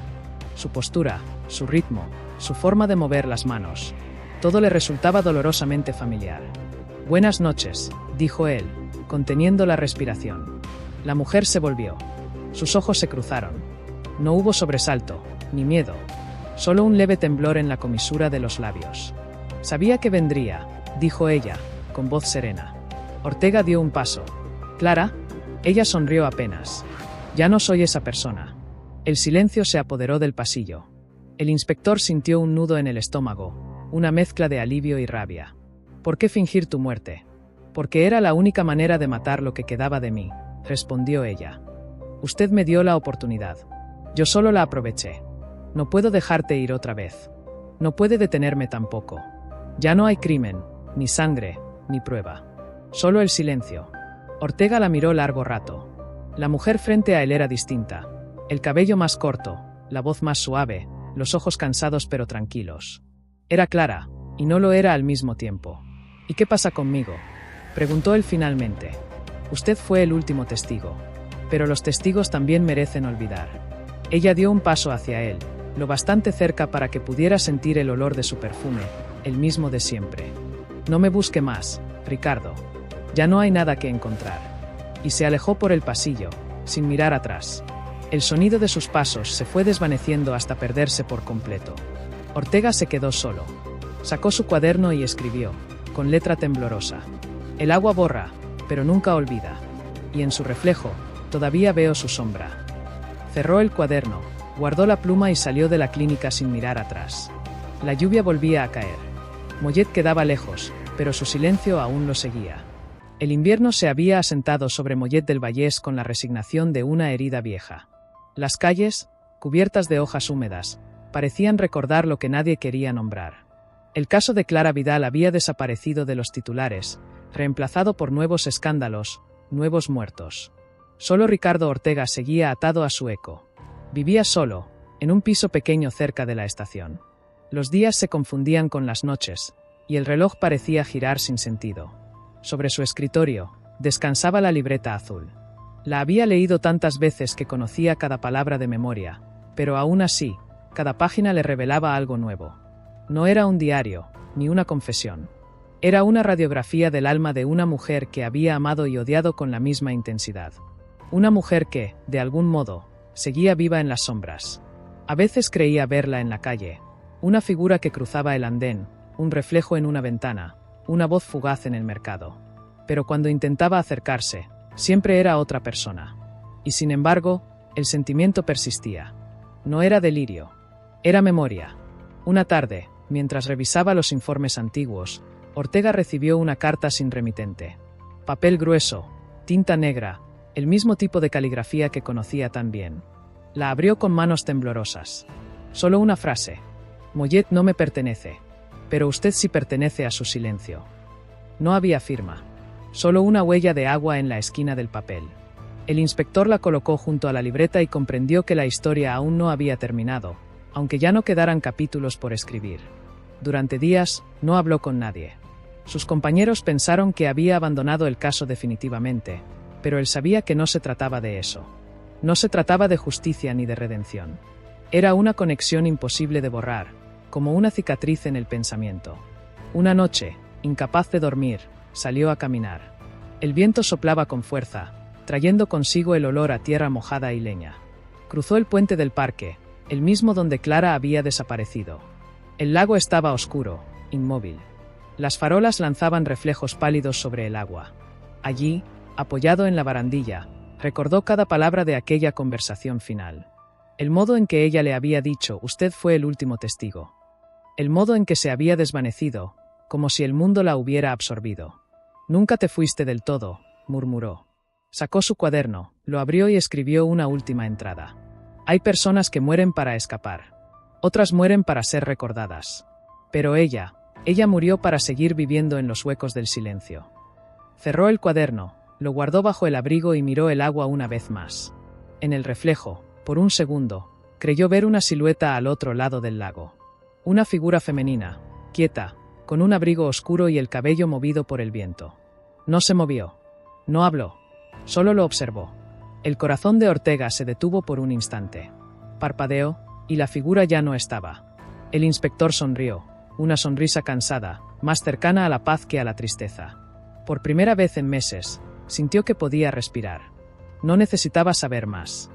Su postura, su ritmo, su forma de mover las manos. Todo le resultaba dolorosamente familiar. «Buenas noches», dijo él, conteniendo la respiración. La mujer se volvió. Sus ojos se cruzaron. No hubo sobresalto, ni miedo. Solo un leve temblor en la comisura de los labios. «Sabía que vendría», dijo ella, con voz serena. Ortega dio un paso. «¿Clara?» Ella sonrió apenas. «Ya no soy esa persona». El silencio se apoderó del pasillo. El inspector sintió un nudo en el estómago, una mezcla de alivio y rabia. «¿Por qué fingir tu muerte?» «Porque era la única manera de matar lo que quedaba de mí», respondió ella. «Usted me dio la oportunidad. Yo solo la aproveché. No puedo dejarte ir otra vez. No puede detenerme tampoco. Ya no hay crimen, ni sangre, ni prueba. Solo el silencio». Ortega la miró largo rato. La mujer frente a él era distinta. El cabello más corto, la voz más suave, los ojos cansados pero tranquilos. Era Clara, y no lo era al mismo tiempo. «¿Y qué pasa conmigo?», preguntó él finalmente. «Usted fue el último testigo. Pero los testigos también merecen olvidar». Ella dio un paso hacia él, lo bastante cerca para que pudiera sentir el olor de su perfume, el mismo de siempre. «No me busque más, Ricardo. Ya no hay nada que encontrar». Y se alejó por el pasillo, sin mirar atrás. El sonido de sus pasos se fue desvaneciendo hasta perderse por completo. Ortega se quedó solo. Sacó su cuaderno y escribió, con letra temblorosa: «El agua borra, pero nunca olvida. Y en su reflejo, todavía veo su sombra». Cerró el cuaderno, guardó la pluma y salió de la clínica sin mirar atrás. La lluvia volvía a caer. Mollet quedaba lejos, pero su silencio aún lo seguía. El invierno se había asentado sobre Mollet del Vallès con la resignación de una herida vieja. Las calles, cubiertas de hojas húmedas, parecían recordar lo que nadie quería nombrar. El caso de Clara Vidal había desaparecido de los titulares, reemplazado por nuevos escándalos, nuevos muertos. Solo Ricardo Ortega seguía atado a su eco. Vivía solo, en un piso pequeño cerca de la estación. Los días se confundían con las noches, y el reloj parecía girar sin sentido. Sobre su escritorio, descansaba la libreta azul. La había leído tantas veces que conocía cada palabra de memoria, pero aún así, cada página le revelaba algo nuevo. No era un diario, ni una confesión. Era una radiografía del alma de una mujer que había amado y odiado con la misma intensidad. Una mujer que, de algún modo, seguía viva en las sombras. A veces creía verla en la calle, una figura que cruzaba el andén, un reflejo en una ventana, una voz fugaz en el mercado. Pero cuando intentaba acercarse, siempre era otra persona. Y sin embargo, el sentimiento persistía. No era delirio, era memoria. Una tarde, mientras revisaba los informes antiguos, Ortega recibió una carta sin remitente. Papel grueso, tinta negra, el mismo tipo de caligrafía que conocía tan bien. La abrió con manos temblorosas. Solo una frase. Mollet no me pertenece, pero usted sí pertenece a su silencio. No había firma. Solo una huella de agua en la esquina del papel. El inspector la colocó junto a la libreta y comprendió que la historia aún no había terminado, aunque ya no quedaran capítulos por escribir. Durante días, no habló con nadie. Sus compañeros pensaron que había abandonado el caso definitivamente, pero él sabía que no se trataba de eso. No se trataba de justicia ni de redención. Era una conexión imposible de borrar, como una cicatriz en el pensamiento. Una noche, incapaz de dormir, salió a caminar. El viento soplaba con fuerza, trayendo consigo el olor a tierra mojada y leña. Cruzó el puente del parque, el mismo donde Clara había desaparecido. El lago estaba oscuro, inmóvil. Las farolas lanzaban reflejos pálidos sobre el agua. Allí, apoyado en la barandilla, recordó cada palabra de aquella conversación final. El modo en que ella le había dicho, usted fue el último testigo. El modo en que se había desvanecido, como si el mundo la hubiera absorbido. Nunca te fuiste del todo, murmuró. Sacó su cuaderno, lo abrió y escribió una última entrada. Hay personas que mueren para escapar. Otras mueren para ser recordadas. Pero ella murió para seguir viviendo en los huecos del silencio. Cerró el cuaderno, lo guardó bajo el abrigo y miró el agua una vez más. En el reflejo, por un segundo, creyó ver una silueta al otro lado del lago. Una figura femenina, quieta, con un abrigo oscuro y el cabello movido por el viento. No se movió. No habló. Solo lo observó. El corazón de Ortega se detuvo por un instante. Parpadeó, y la figura ya no estaba. El inspector sonrió, una sonrisa cansada, más cercana a la paz que a la tristeza. Por primera vez en meses, sintió que podía respirar. No necesitaba saber más.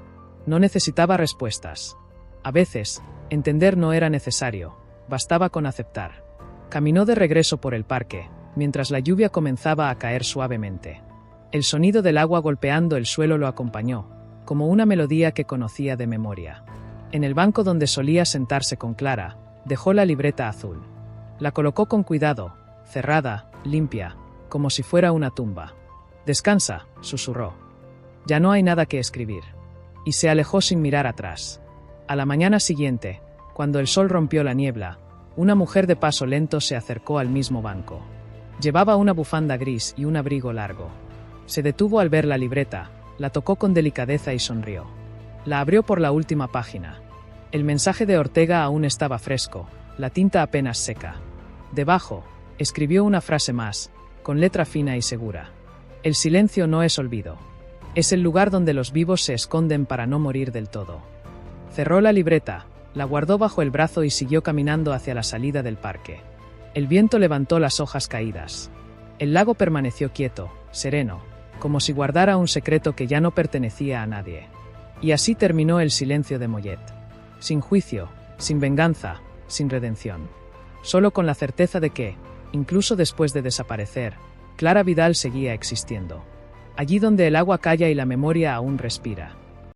No necesitaba respuestas. A veces, entender no era necesario, bastaba con aceptar. Caminó de regreso por el parque, mientras la lluvia comenzaba a caer suavemente. El sonido del agua golpeando el suelo lo acompañó, como una melodía que conocía de memoria. En el banco donde solía sentarse con Clara, dejó la libreta azul. La colocó con cuidado, cerrada, limpia, como si fuera una tumba. «Descansa», susurró. «Ya no hay nada que escribir». Y se alejó sin mirar atrás. A la mañana siguiente, cuando el sol rompió la niebla, una mujer de paso lento se acercó al mismo banco. Llevaba una bufanda gris y un abrigo largo. Se detuvo al ver la libreta, la tocó con delicadeza y sonrió. La abrió por la última página. El mensaje de Ortega aún estaba fresco, la tinta apenas seca. Debajo, escribió una frase más, con letra fina y segura. El silencio no es olvido. Es el lugar donde los vivos se esconden para no morir del todo. Cerró la libreta, la guardó bajo el brazo y siguió caminando hacia la salida del parque. El viento levantó las hojas caídas. El lago permaneció quieto, sereno, como si guardara un secreto que ya no pertenecía a nadie. Y así terminó el silencio de Mollet. Sin juicio, sin venganza, sin redención. Solo con la certeza de que, incluso después de desaparecer, Clara Vidal seguía existiendo. Allí donde el agua calla y la memoria aún respira.